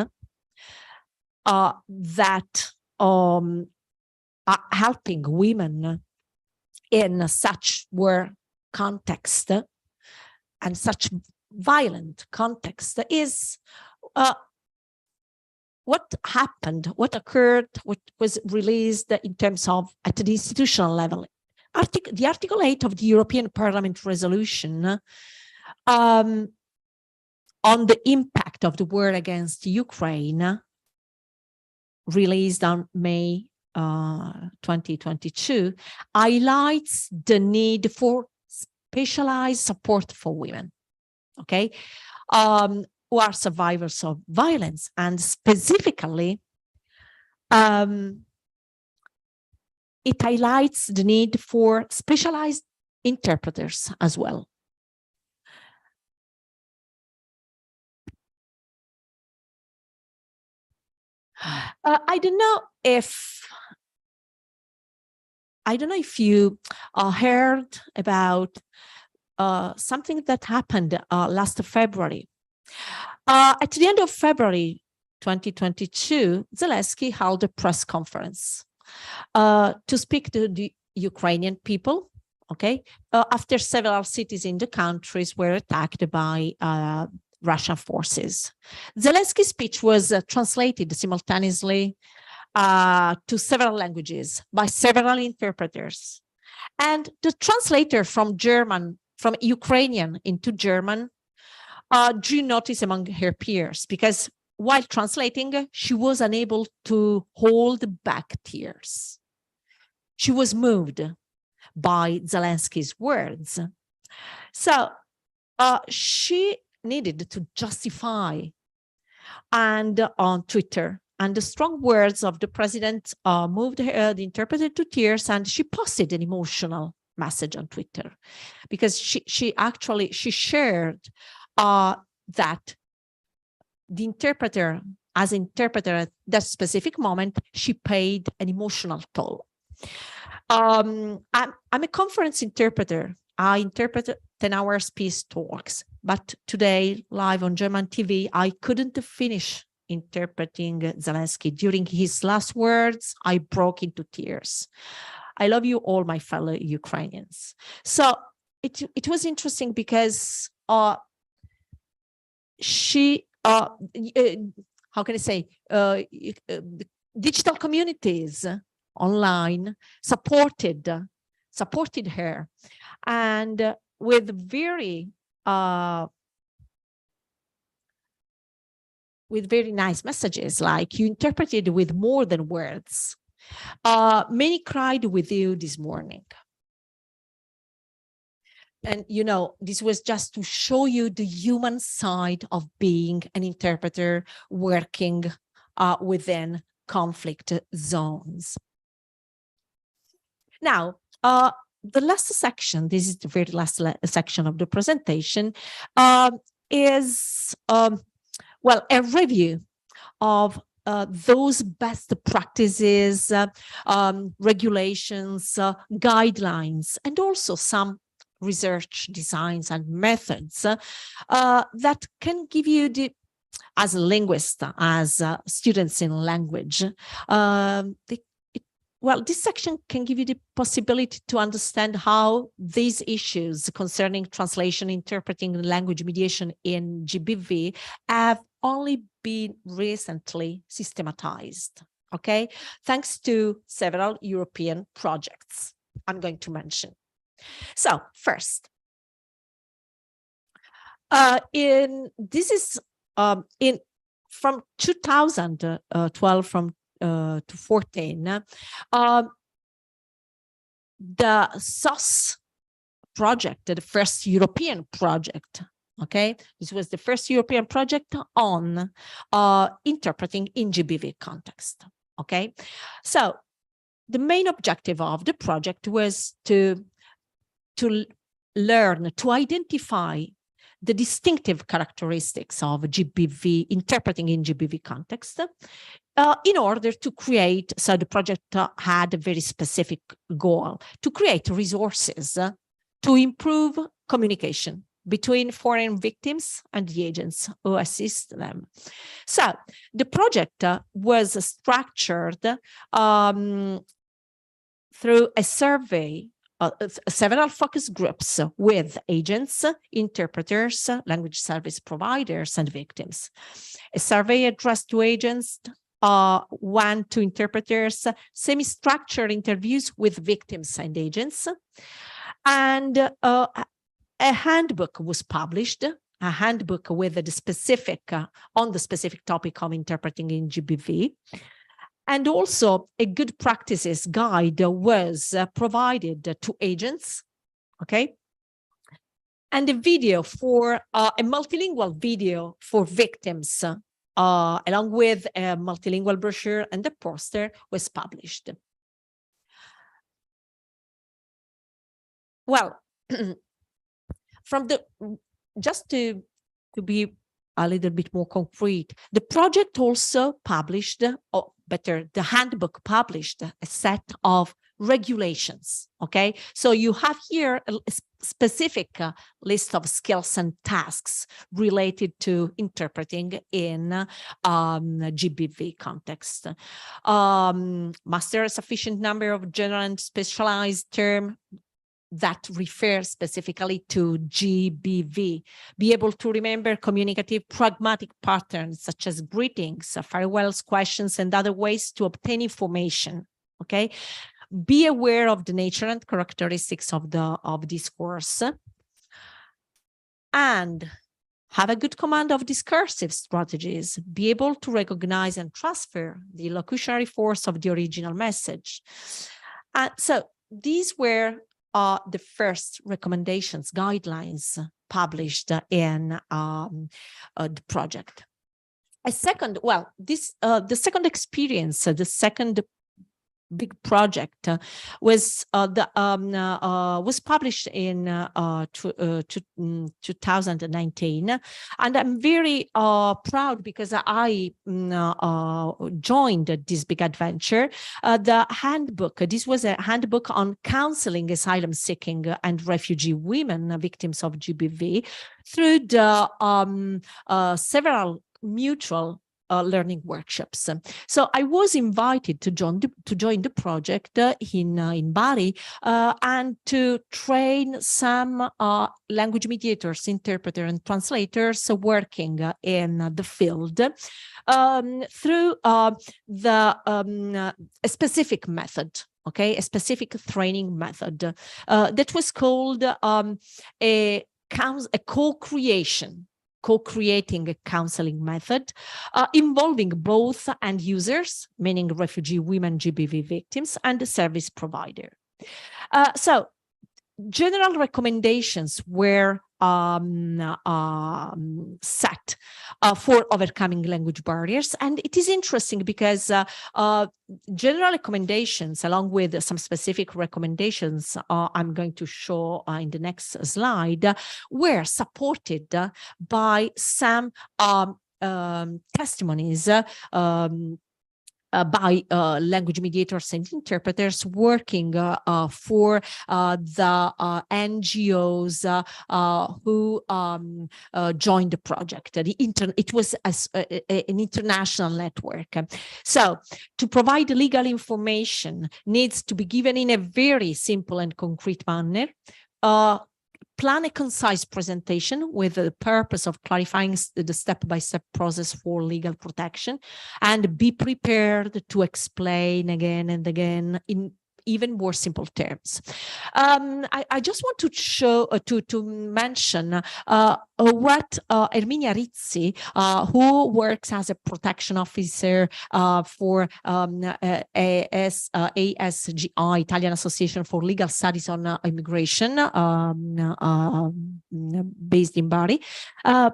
that are helping women in such war context and such violent context is what happened, what occurred, what was released in terms of at the institutional level. The Article 8 of the European Parliament resolution on the impact of the war against Ukraine, released on May 2022, highlights the need for specialized support for women, okay, who are survivors of violence, and specifically it highlights the need for specialized interpreters as well. I don't know if you heard about something that happened last February. At the end of February 2022, Zelensky held a press conference to speak to the Ukrainian people, okay, after several cities in the countries were attacked by Russian forces. Zelensky's speech was translated simultaneously to several languages by several interpreters. And the translator from Ukrainian into German drew notice among her peers, because while translating, she was unable to hold back tears. She was moved by Zelensky's words. So she needed to justify, and on Twitter, and the strong words of the president moved her, the interpreter, to tears, and she posted an emotional message on Twitter, because she shared that the interpreter, as interpreter at that specific moment, she paid an emotional toll. I'm a conference interpreter. I interpret 10-hour peace talks, but today, live on German TV, I couldn't finish interpreting Zelensky. During his last words, I broke into tears. I love you all, my fellow Ukrainians. So it was interesting because she, how can I say, digital communities online supported her, and with very nice messages, like, you interpreted with more than words. Many cried with you this morning. And, you know, this was just to show you the human side of being an interpreter working within conflict zones. Now, the last section, this is the very last section of the presentation, is, well, a review of those best practices, regulations, guidelines, and also some research designs and methods that can give you as a linguist, as students in language, well, this section can give you the possibility to understand how these issues concerning translation, interpreting, and language mediation in GBV have only been recently systematized, okay? Thanks to several European projects I'm going to mention. So first, from 2012 to 14, the SOS project, the first European project, okay? This was the first European project on interpreting in GBV context, okay? So the main objective of the project was to learn, to identify the distinctive characteristics of GBV, interpreting in GBV context, in order to create, so the project had a very specific goal, to create resources to improve communication between foreign victims and the agents who assist them. So the project was structured through a survey, several focus groups with agents, interpreters, language service providers, and victims. A survey addressed to agents, one to interpreters, semi-structured interviews with victims and agents, and a handbook was published, a handbook with the specific, on the specific topic of interpreting in GBV. And also a good practices guide was provided to agents, okay? And a video for, a multilingual video for victims, along with a multilingual brochure and the poster was published. Well, from the, just to be a little bit more concrete, the project also published, or better, the handbook published a set of regulations, okay? So you have here a specific list of skills and tasks related to interpreting in GBV context. Master a sufficient number of general and specialized term, that refer specifically to GBV. Be able to remember communicative pragmatic patterns such as greetings, farewells, questions, and other ways to obtain information. Okay, be aware of the nature and characteristics of discourse, and have a good command of discursive strategies. Be able to recognize and transfer the locutionary force of the original message. So these were the first recommendations, guidelines published in the project. The second experience, the second big project was published in 2019, and I'm very proud because I joined this big adventure. The handbook. This was a handbook on counseling asylum-seeking and refugee women victims of GBV through the several mutual learning workshops. So I was invited to join the project in Bari and to train some language mediators, interpreters, and translators working in the field through a specific method. Okay, a specific training method that was called a co-creating a counseling method involving both end users, meaning refugee women, GBV victims, and the service provider. So general recommendations were set for overcoming language barriers. And it is interesting because general recommendations, along with some specific recommendations I'm going to show in the next slide, were supported by some testimonies by language mediators and interpreters working for the NGOs who joined the project. It was an international network. So to provide legal information needs to be given in a very simple and concrete manner. Plan a concise presentation with the purpose of clarifying the step-by-step process for legal protection, and be prepared to explain again and again in even more simple terms. I just want to show to mention what Erminia Rizzi, who works as a protection officer for ASGI, Italian Association for Legal Studies on Immigration, based in Bari,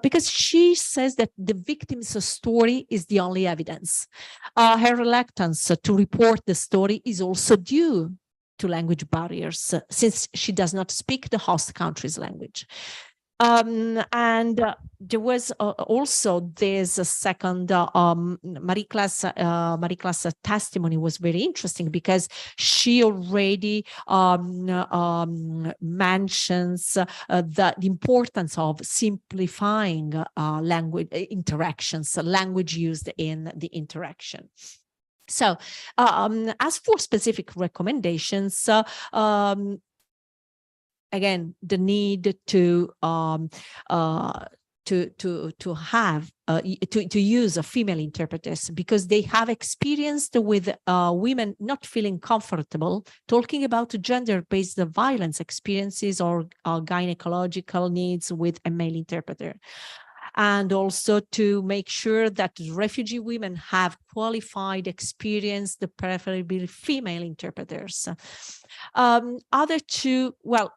because she says that the victim's story is the only evidence. Her reluctance to report the story is also due to language barriers, since she does not speak the host country's language. And there was also this second Marie-Claire's testimony was very interesting because she already mentions the importance of simplifying language interactions, language used in the interaction. So, as for specific recommendations, again, the need to use female interpreters, because they have experienced with women not feeling comfortable talking about gender-based violence experiences or gynecological needs with a male interpreter. And also to make sure that refugee women have qualified, experienced, preferably female interpreters. Other two, well,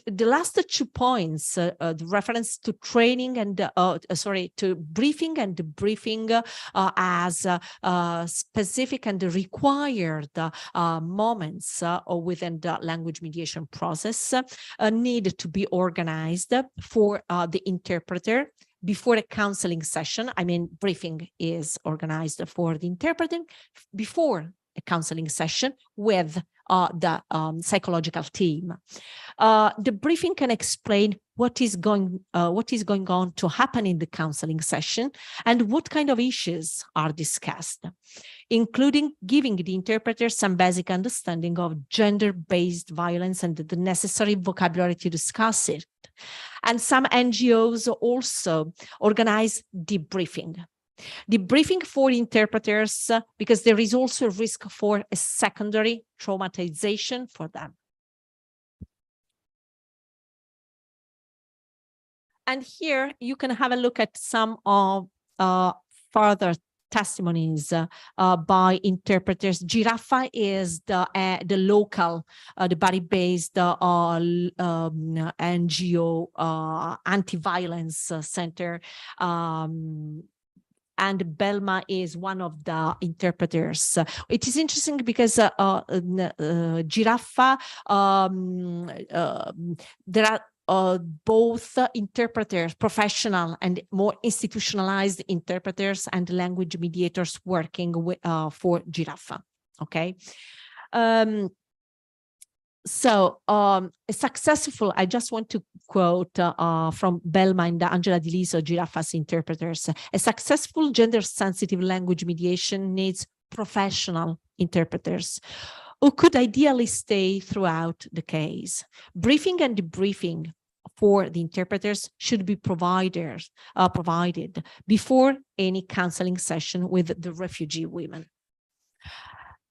the last 2 points, the reference to training and to briefing and debriefing as specific and required moments within the language mediation process need to be organized for the interpreter before a counseling session. I mean, briefing is organized for the interpreting before a counseling session with the psychological team. The briefing can explain what is going on to happen in the counseling session, and what kind of issues are discussed, including giving the interpreter some basic understanding of gender-based violence and the necessary vocabulary to discuss it. And some NGOs also organize debriefing. Debriefing for interpreters, because there is also a risk for a secondary traumatization for them. And here you can have a look at some of further testimonies by interpreters. Giraffa is the local, the Bari-based NGO anti-violence center. And Belma is one of the interpreters. It is interesting because Giraffa, there are both interpreters, professional and more institutionalized interpreters and language mediators working with, for Giraffa. Okay. A successful, I just want to quote from Belma and Angela Di Liso, Giraffa's interpreters, a successful gender-sensitive language mediation needs professional interpreters who could ideally stay throughout the case. Briefing and debriefing for the interpreters should be provided before any counseling session with the refugee women.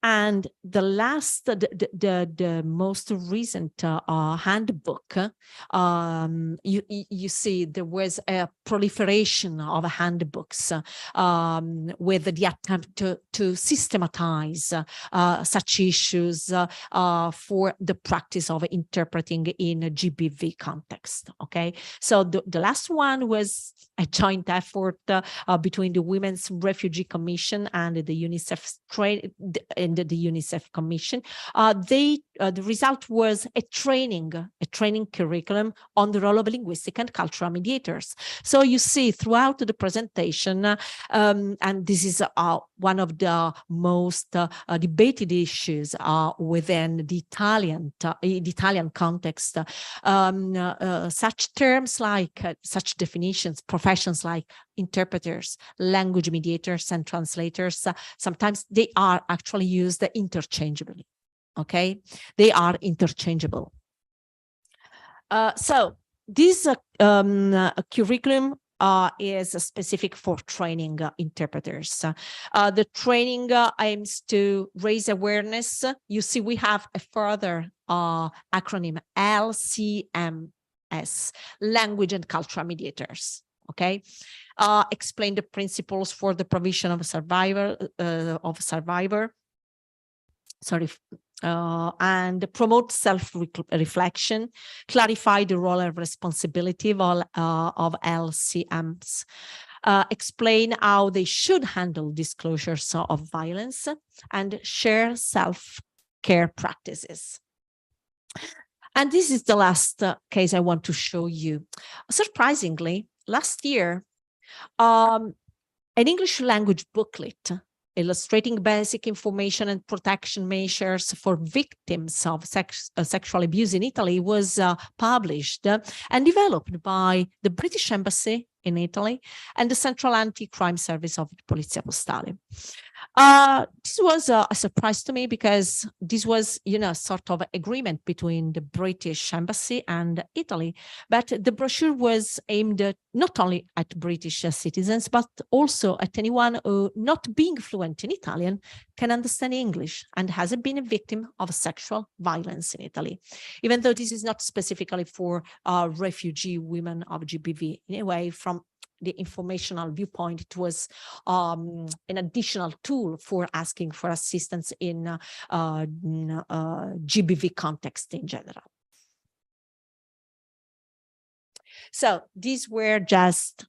And the last, the most recent handbook, you see there was a proliferation of handbooks with the attempt to systematize such issues for the practice of interpreting in a GBV context. Okay, so the last one was a joint effort between the Women's Refugee Commission and the UNICEF the UNICEF Commission. The result was a training curriculum on the role of linguistic and cultural mediators. So you see throughout the presentation, and this is one of the most debated issues within the Italian context, such terms like, such definitions, professions like interpreters, language mediators, and translators, sometimes they are actually used interchangeably. Okay, they are interchangeable. So this curriculum is specific for training interpreters. The training aims to raise awareness. You see, we have a further acronym, LCMS, Language and Cultural Mediators. Okay, explain the principles for the provision of a survivor, and promote self-reflection, clarify the role and responsibility of LCMs, explain how they should handle disclosures of violence, and share self-care practices. And this is the last case I want to show you. Surprisingly, last year, an English language booklet illustrating basic information and protection measures for victims of sexual abuse in Italy was published and developed by the British Embassy in Italy and the Central Anti-Crime Service of Polizia Postale. This was a surprise to me because this was, sort of agreement between the British Embassy and Italy. But the brochure was aimed not only at British citizens, but also at anyone who, not being fluent in Italian, can understand English and hasn't been a victim of sexual violence in Italy. Even though this is not specifically for refugee women of GBV. In a way, from the informational viewpoint, it was an additional tool for asking for assistance in GBV context in general. So these were just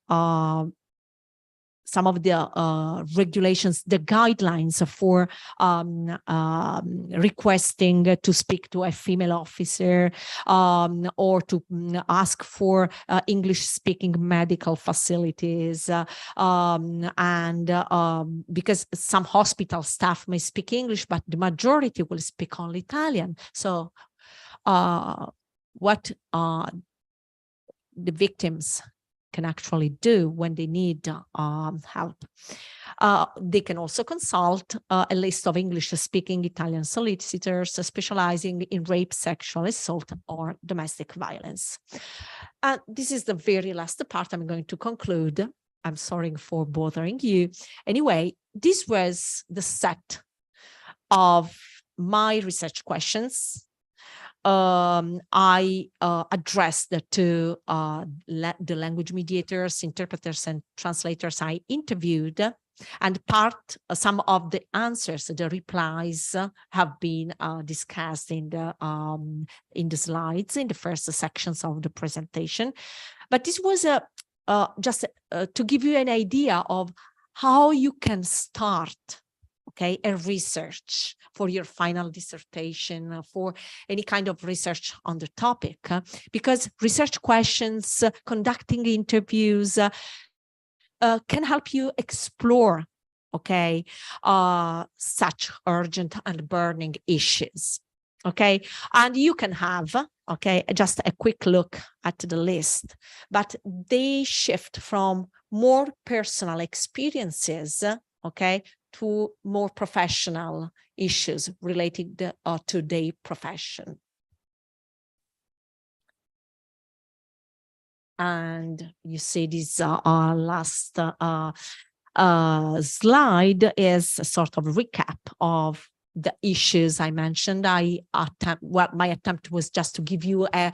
some of the regulations, the guidelines for requesting to speak to a female officer or to ask for English-speaking medical facilities. Because some hospital staff may speak English, but the majority will speak only Italian. So what the victims can actually do when they need help. They can also consult a list of English-speaking Italian solicitors specializing in rape, sexual assault, or domestic violence. And this is the very last part. I'm going to conclude. I'm sorry for bothering you. Anyway, this was the set of my research questions. I addressed to the language mediators, interpreters, and translators I interviewed, and some of the answers, the replies, have been discussed in the slides in the first sections of the presentation. But this was just to give you an idea of how you can start, okay, a research for your final dissertation, for any kind of research on the topic, because research questions, conducting interviews can help you explore, okay, such urgent and burning issues, okay? And you can have, okay, just a quick look at the list, but they shift from more personal experiences, okay, to more professional issues related to their profession. And you see this last slide is a sort of recap of the issues I mentioned. My attempt was just to give you an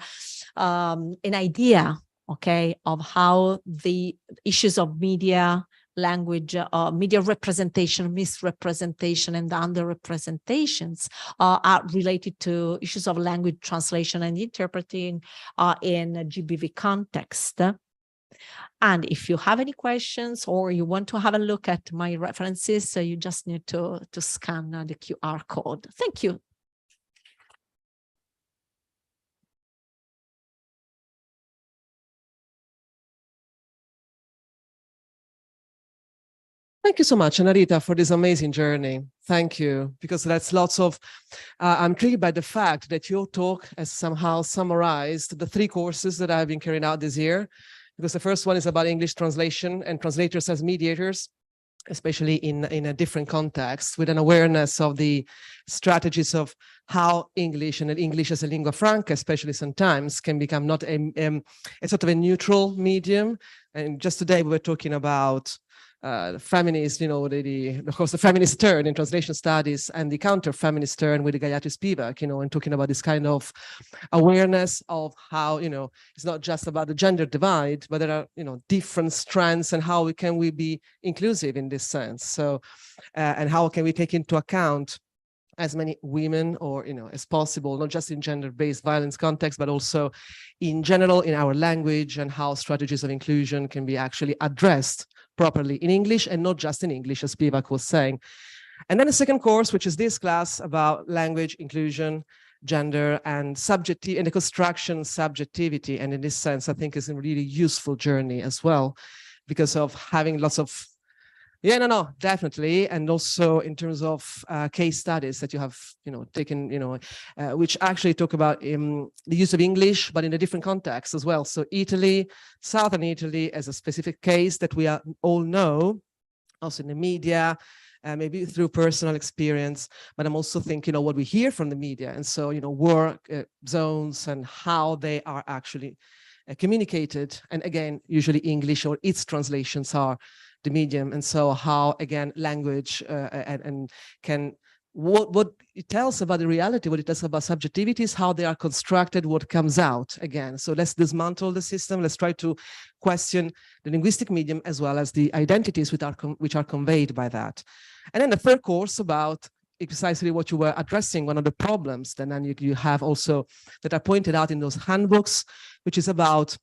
idea, okay, of how the issues of media, language, media representation, misrepresentation, and underrepresentations are related to issues of language translation and interpreting in a GBV context. And if you have any questions or you want to have a look at my references, you just need to scan the QR code. Thank you. Thank you so much, Annarita, for this amazing journey. Thank you, because that's lots of, I'm intrigued by the fact that your talk has somehow summarized the 3 courses that I've been carrying out this year, because the first one is about English translation and translators as mediators, especially in a different context, with an awareness of the strategies of how English and English as a lingua franca, especially sometimes, can become not a sort of a neutral medium. And just today we were talking about feminist, you know, of course, the feminist turn in translation studies and the counter-feminist turn with the Gayatri Spivak, you know, and talking about this kind of awareness of how, you know, it's not just about the gender divide, but there are, you know, different strands, and how can we be inclusive in this sense? So, and how can we take into account as many women, or, you know, as possible, not just in gender-based violence context, but also in general in our language, and how strategies of inclusion can be actually addressed properly in English, and not just in English, as Spivak was saying. And then the second course, which is this class about language, inclusion, gender, and subjectivity, and the construction subjectivity. And in this sense, I think is a really useful journey as well, because of having lots of, definitely. And also in terms of case studies that you have, you know, taken, you know, which actually talk about the use of English, but in a different context as well. So Italy, Southern Italy, as a specific case that we all know, also in the media, maybe through personal experience, but I'm also thinking of what we hear from the media. And so, you know, work zones and how they are actually communicated. And again, usually English or its translations are the medium. And so how, again, language and can, what it tells about the reality, what it tells about subjectivity is how they are constructed, what comes out again. So let's dismantle the system. Let's try to question the linguistic medium as well as the identities which are conveyed by that. And then the third course about precisely what you were addressing, one of the problems that then you have also that are pointed out in those handbooks, which is about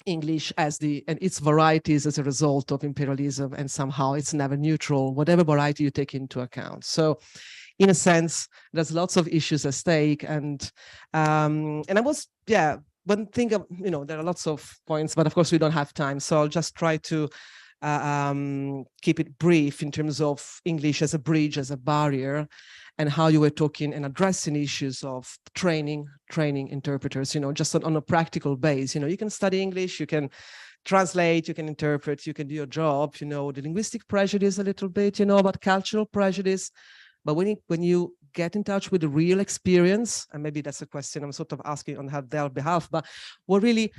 English and its varieties as a result of imperialism, and somehow it's never neutral, whatever variety you take into account. So in a sense, there's lots of issues at stake. And I was, one thing, you know, there are lots of points, but of course we don't have time. So I'll just try to keep it brief in terms of English as a bridge, as a barrier. and how you were talking and addressing issues of training interpreters, just on a practical base. You can study English, you can translate, you can interpret, you can do your job, the linguistic prejudice a little bit, about cultural prejudice. But when you get in touch with the real experience, and maybe that's a question I'm sort of asking on their behalf, but what really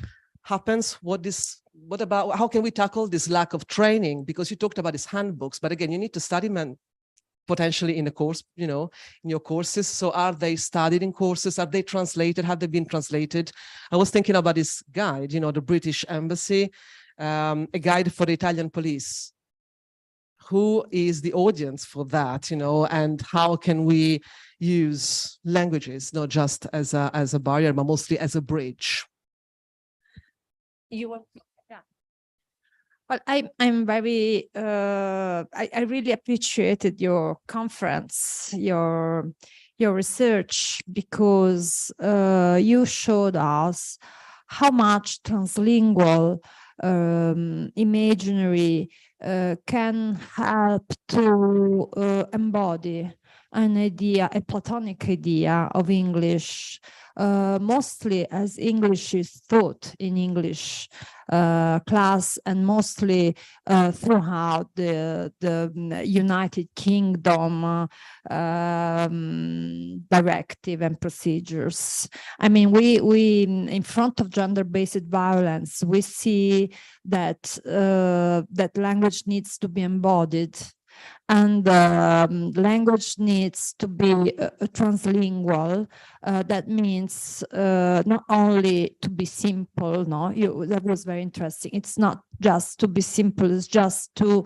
happens, how can we tackle this lack of training? Because you talked about these handbooks, but again, you need to study them potentially in a course, in your courses. So are they studied in courses? Are they translated? Have they been translated? I was thinking about this guide, the British Embassy, a guide for the Italian police. Who is the audience for that, and how can we use languages, not just as a barrier, but mostly as a bridge? You want? Yeah. Well, I'm very. I really appreciated your conference, your research, because you showed us how much translingual imaginary can help to embody an idea, a Platonic idea of English, mostly as English is taught in English class, and mostly throughout the United Kingdom directive and procedures. I mean, we in front of gender-based violence, we see that that language needs to be embodied, and language needs to be translingual. That means not only to be simple. No, that was very interesting. It's not just to be simple. It's just to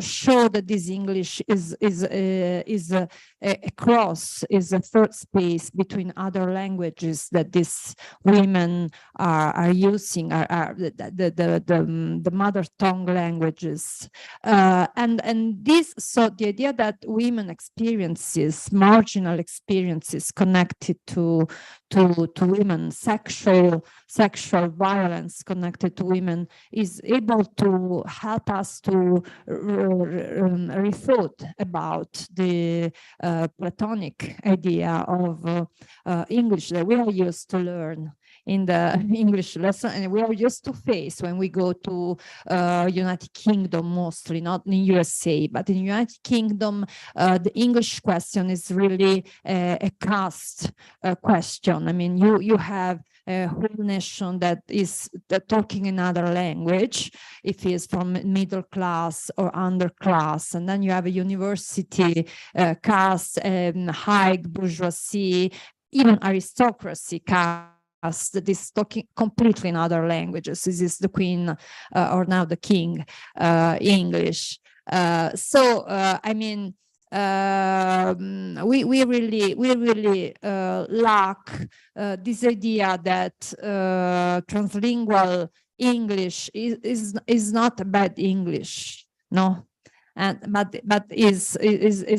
show that this English is a cross, is a third space between other languages that these women are using, are the mother tongue languages, and this. So the idea that women experiences, marginal experiences connected to women, sexual violence connected to women, is able to help us to refute about the Platonic idea of English that we are used to learn in the English lesson, and we are used to face when we go to United Kingdom, mostly not in USA, but in United Kingdom, the English question is really a caste question. I mean, you have a whole nation that is talking another language, if it's from middle class or underclass, and then you have a university caste, high bourgeoisie, even aristocracy caste that is talking completely in other languages. This is the Queen or now the King English. I mean, we really lack this idea that translingual English is not a bad English, no. But is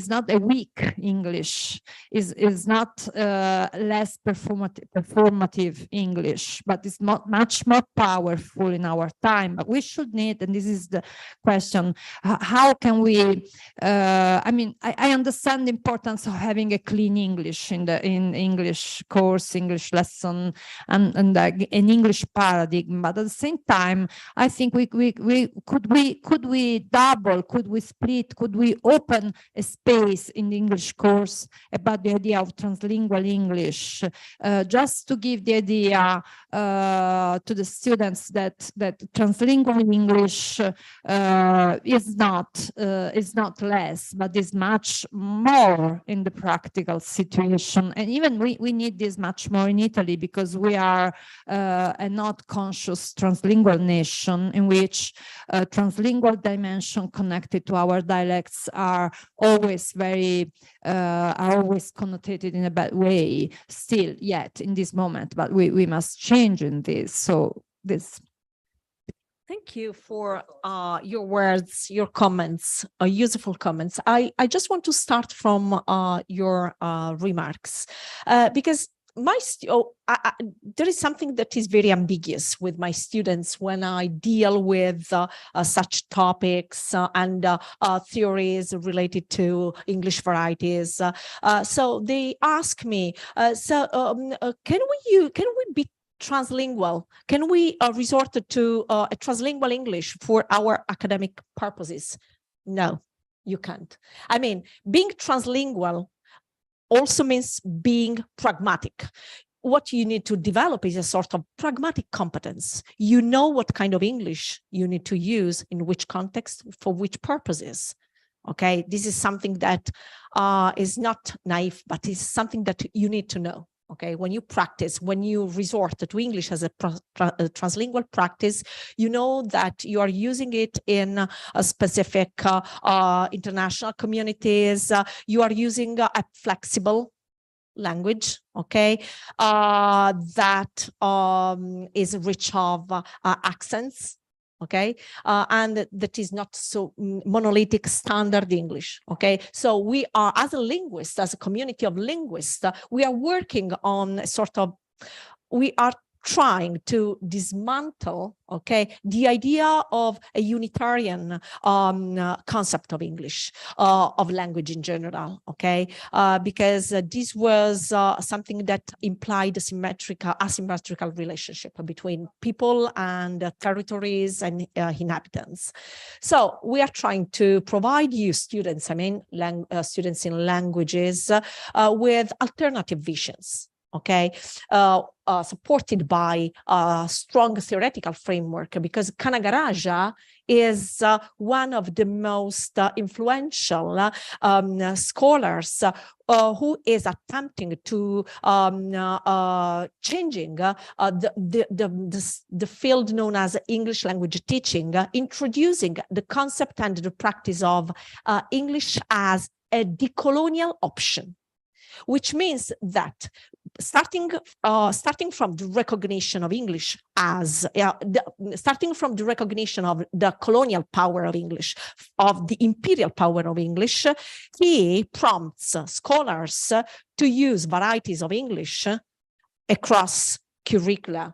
not a weak English, is not less performative English, but it's much more powerful in our time. But we should need, and this is the question, how can we? I mean, I understand the importance of having a clean English in English course, English lesson, and an English paradigm. But at the same time, I think we split, could we open a space in the English course about the idea of translingual English, just to give the idea to the students that translingual English is not less, but is much more in the practical situation. And even we need this much more in Italy, because we are a not conscious translingual nation, in which translingual dimension connected to our dialects are always connotated in a bad way still yet in this moment, but we must change in this. So this. Thank you for your words, your comments, useful comments. I just want to start from your remarks, because there is something that is very ambiguous with my students when I deal with such topics and theories related to English varieties. So they ask me, can we be translingual? Can we resort to a translingual English for our academic purposes? No, you can't. I mean, being translingual also means being pragmatic. What you need to develop is a sort of pragmatic competence. You know what kind of English you need to use in which context for which purposes. Okay, this is something that is not naive, but is something that you need to know. Okay, when you practice, when you resort to English as a translingual practice, you know that you are using it in a specific international communities. You are using a flexible language, okay, that is rich of accents, okay, and that is not so monolithic standard English, okay. So we are, as a linguist, as a community of linguists, we are working on a sort of, we are trying to dismantle, okay, the idea of a Unitarian concept of English, of language in general, okay, because this was something that implied asymmetrical relationship between people and territories and inhabitants. So we are trying to provide you students, I mean, students in languages with alternative visions, okay, supported by a strong theoretical framework, because Kanagaraja is one of the most influential scholars who is attempting to changing the field known as English language teaching, introducing the concept and the practice of English as a decolonial option, which means that starting from the recognition of English as starting from the recognition of the colonial power of English, of the imperial power of English, he prompts scholars to use varieties of English across curricula,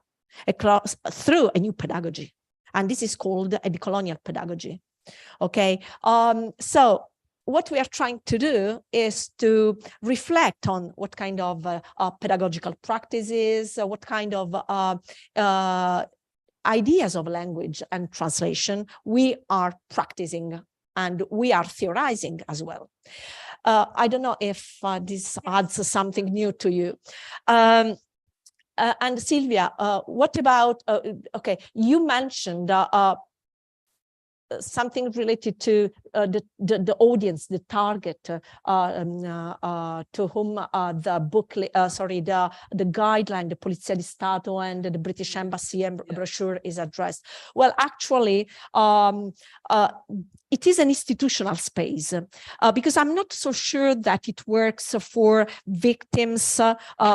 through a new pedagogy, and this is called a decolonial pedagogy. Okay, so what we are trying to do is to reflect on what kind of pedagogical practices, what kind of ideas of language and translation we are practicing, and we are theorizing as well. I don't know if this adds something new to you. And Silvia, what about, okay, you mentioned something related to the audience, the target to whom the booklet, the guideline, the Polizia di Stato and the British Embassy brochure is addressed. Well, actually, it is an institutional space, because I'm not so sure that it works for victims,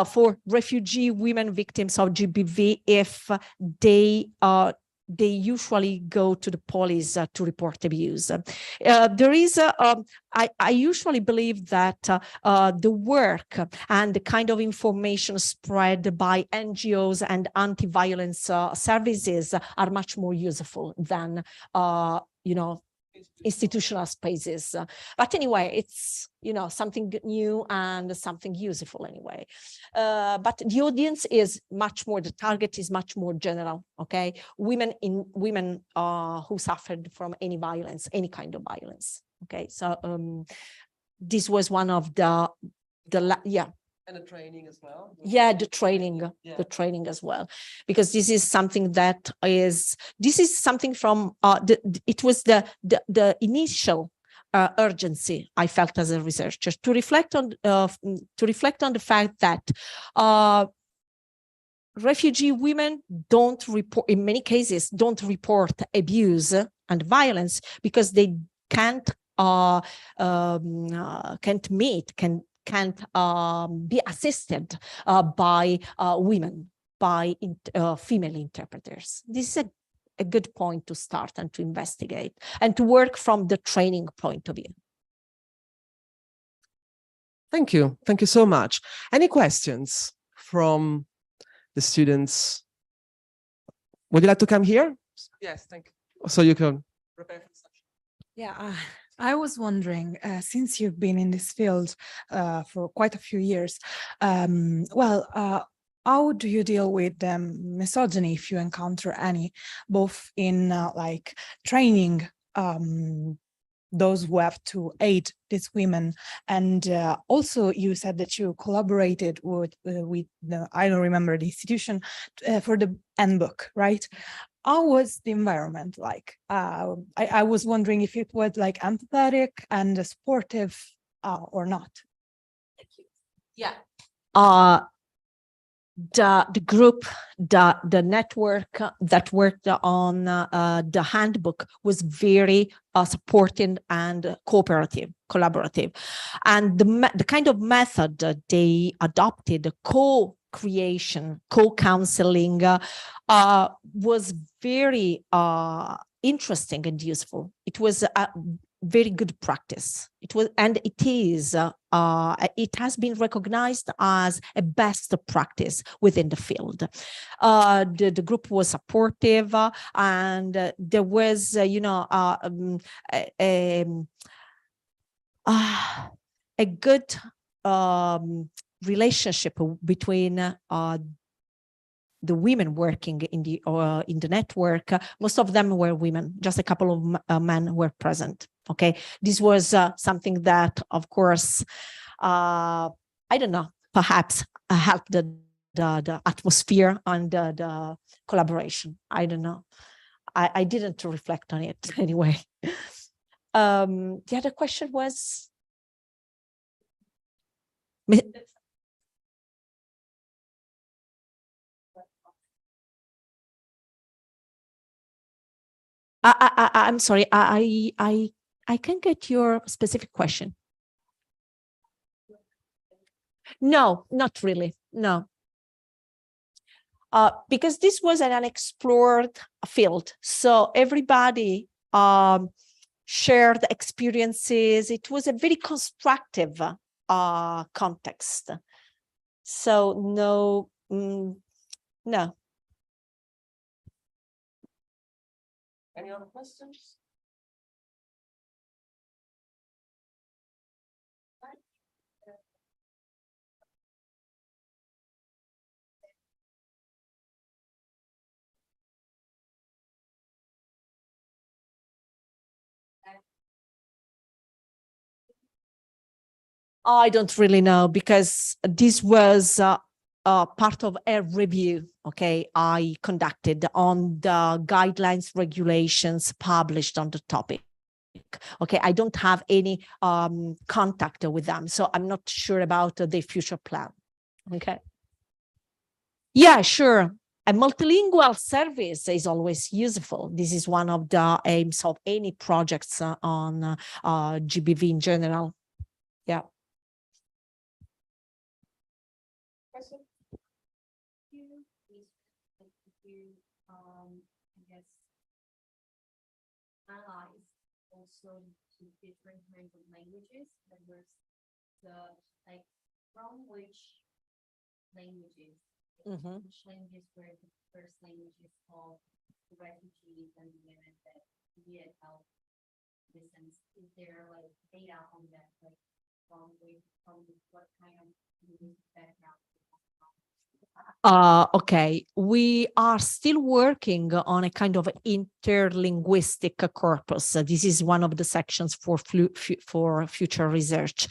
for refugee women victims of GBV, if they usually go to the police to report abuse. There is, I usually believe that the work and the kind of information spread by NGOs and anti-violence services are much more useful than, you know, institutional spaces. But anyway, it's, you know, something new and something useful anyway. But the audience is much more, the target is much more general, okay? Women who suffered from any violence, any kind of violence, okay? So this was one of the yeah. And the training as well. Yeah, the training as well, because this is something that is, this is something from it was the initial urgency I felt as a researcher to reflect on the fact that refugee women don't report, in many cases, don't report abuse and violence because they can't can't be assisted by women, by female interpreters. This is a good point to start and to investigate and to work from the training point of view. Thank you. Thank you so much. Any questions from the students. Would you like to come here? Yes, thank you. So you can prepare for the session. Yeah, I was wondering, since you've been in this field for quite a few years, how do you deal with misogyny if you encounter any, both in like training those who have to aid these women, and also you said that you collaborated with the, I don't remember the institution, for the handbook, right? How was the environment like? I was wondering if it was like empathetic and supportive or not. Yeah. The group, the network that worked on the handbook was very supportive and collaborative. And the kind of method that they adopted, co-creation, co-counseling, was very interesting and useful. It was a very good practice. It was, and it is, it has been recognized as a best practice within the field. The group was supportive, and there was, you know, a good relationship between the women working in the network. Most of them were women, just a couple of men were present. Okay, this was something that, of course, I don't know, perhaps helped the atmosphere and the collaboration. I don't know. I didn't reflect on it anyway. The other question was? I'm sorry, I can get your specific question. No, not really, no. Because this was an unexplored field, so everybody shared experiences. It was a very constructive context. So no, no. Any other questions? I don't really know, because this was part of a review, okay, I conducted on the guidelines, regulations published on the topic. Okay, I don't have any contact with them, so I'm not sure about the future plan. Okay. Yeah, sure. A multilingual service is always useful. This is one of the aims of any projects on GBV in general. Yeah. Analyze also to different kinds of languages, that was like from which languages, which languages were the first languages of the refugees and the women that needed help. In this sense, is there like data on that, like from what kind of background? Okay, we are still working on a kind of interlinguistic corpus. This is one of the sections for future research.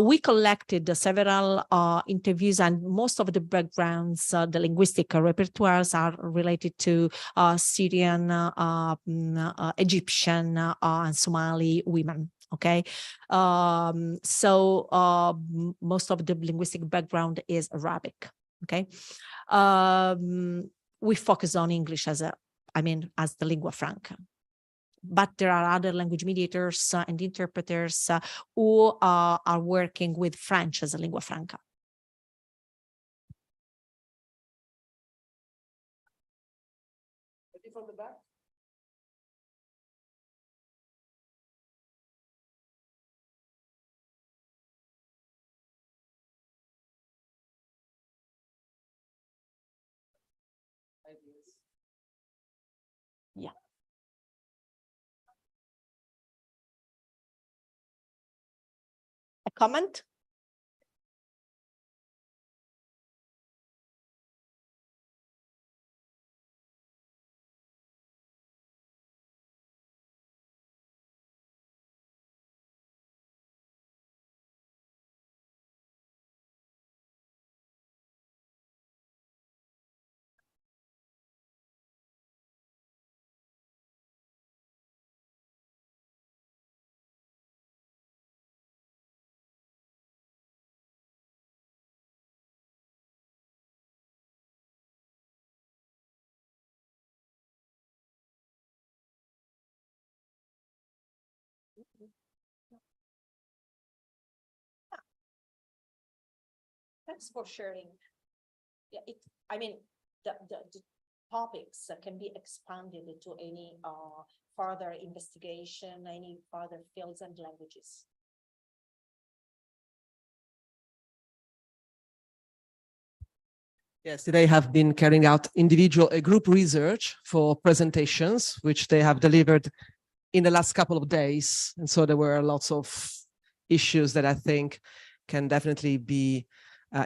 We collected several interviews, and most of the backgrounds, the linguistic repertoires are related to Syrian, Egyptian, and Somali women. Okay, so most of the linguistic background is Arabic. Okay, we focus on English as as the lingua franca, but there are other language mediators and interpreters who are working with French as a lingua franca. From the back. ideas. Yeah. A comment? Thanks for sharing. Yeah, I mean, the topics can be expanded to any further investigation, any further fields and languages. Yes, they have been carrying out group research for presentations, which they have delivered in the last couple of days. And so there were lots of issues that I think can definitely be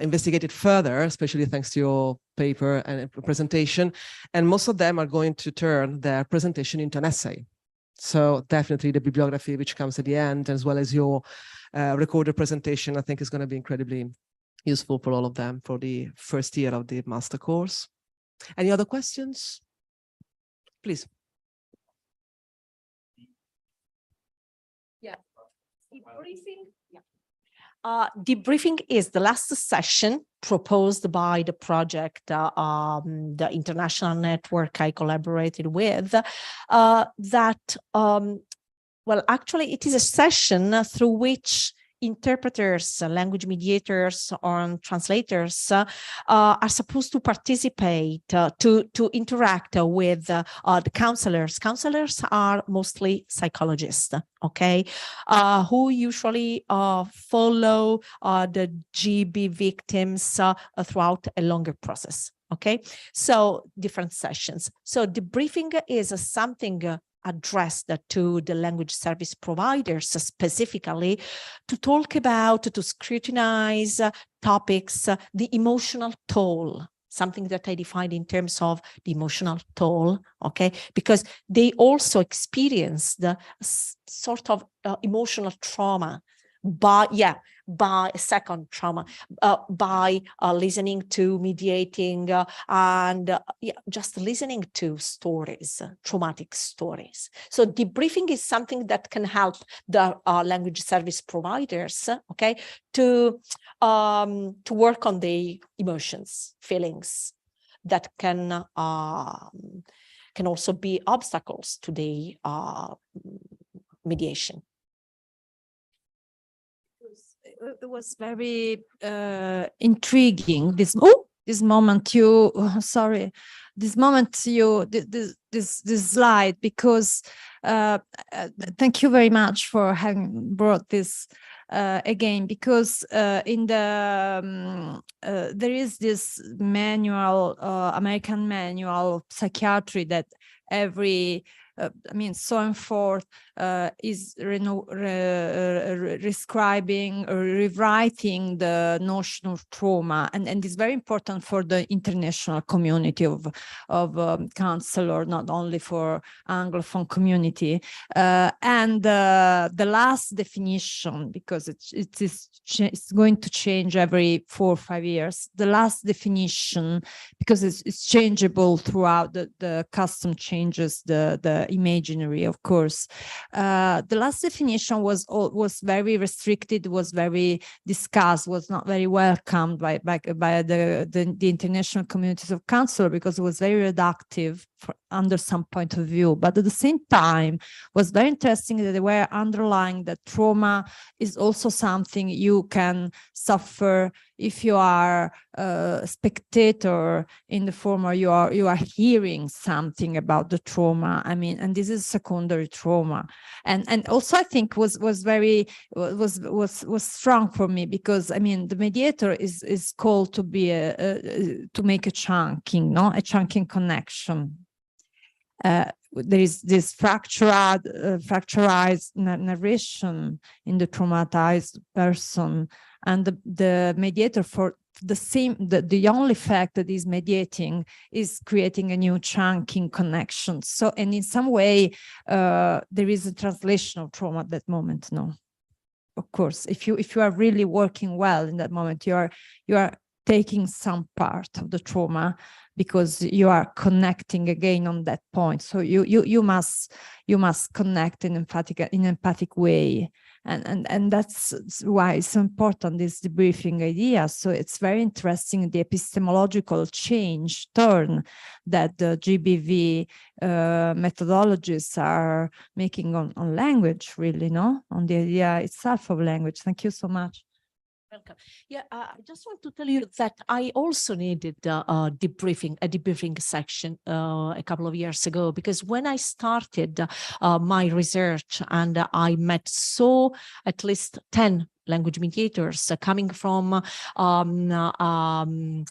investigated further, especially thanks to your paper and presentation. And most of them are going to turn their presentation into an essay. So definitely the bibliography, which comes at the end, as well as your recorded presentation, I think is going to be incredibly useful for all of them for the first year of the master course. Any other questions? Please. Yeah. Debriefing. Yeah. Debriefing is the last session proposed by the project, the international network I collaborated with, well, actually it is a session through which interpreters, language mediators, or translators are supposed to participate, to interact with the counselors. Counselors are mostly psychologists, okay, who usually follow the GB victims throughout a longer process, okay? So different sessions. So debriefing is something addressed to the language service providers specifically to talk about, to scrutinize topics, the emotional toll, something that I defined in terms of the emotional toll, okay? Because they also experience the sort of emotional trauma by second trauma, by listening to, mediating, and just listening to stories, traumatic stories. So debriefing is something that can help the language service providers, okay, to work on the emotions, feelings that can also be obstacles to the mediation. It was very intriguing. This moment this slide, because thank you very much for having brought this again, because in the there is this manual, American manual of psychiatry that every so and forth is describing or rewriting the notion of trauma, and it's very important for the international community of counselor, not only for Anglophone community. And the last definition, because it's going to change every 4 or 5 years. The last definition, because it's changeable throughout the custom changes, the imaginary, of course. The last definition was very restricted, was very discussed, was not very welcomed by the international communities of counselor, because it was very reductive. under some point of view, but at the same time was very interesting that they were underlying that trauma is also something you can suffer if you are a spectator in the form or you are hearing something about the trauma. I mean, and this is secondary trauma, and also I think was very strong for me, because I mean the mediator is called to be to make a chunking, no, a chunking connection. There is this fracturized narration in the traumatized person, and the mediator for the only fact that is mediating is creating a new chunking connection. So, and in some way, there is a translation of trauma at that moment. No, of course, if you are really working well in that moment, you are taking some part of the trauma, because you are connecting again on that point. So you must connect in empathic way, and that's why it's so important, this debriefing idea. So it's very interesting, the epistemological turn that the GBV methodologies are making on language, really, no, on the idea itself of language. Thank you so much. Welcome. Yeah, I just want to tell you that I also needed a debriefing section a couple of years ago, because when I started my research and I met at least 10 language mediators coming from an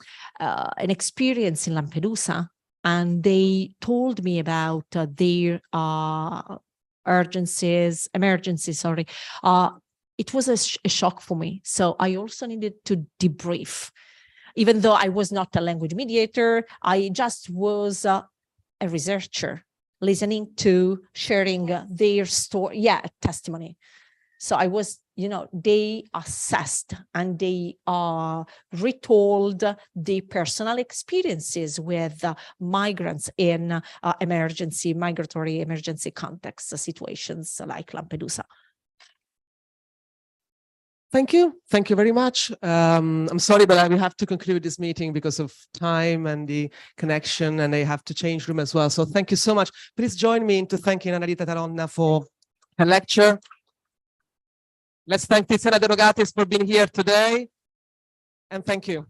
experience in Lampedusa, and they told me about their emergencies, it was a shock for me. So I also needed to debrief. Even though I was not a language mediator, I just was a researcher, listening to, sharing their story, testimony. So I was, they assessed and they retold the personal experiences with migrants in migratory emergency context situations like Lampedusa. Thank you very much. I'm sorry, but we have to conclude this meeting because of time and the connection, and I have to change room as well. So thank you so much. Please join me in thanking Annarita Taronna for her lecture. Let's thank Tiziana De Rogatis for being here today, and thank you.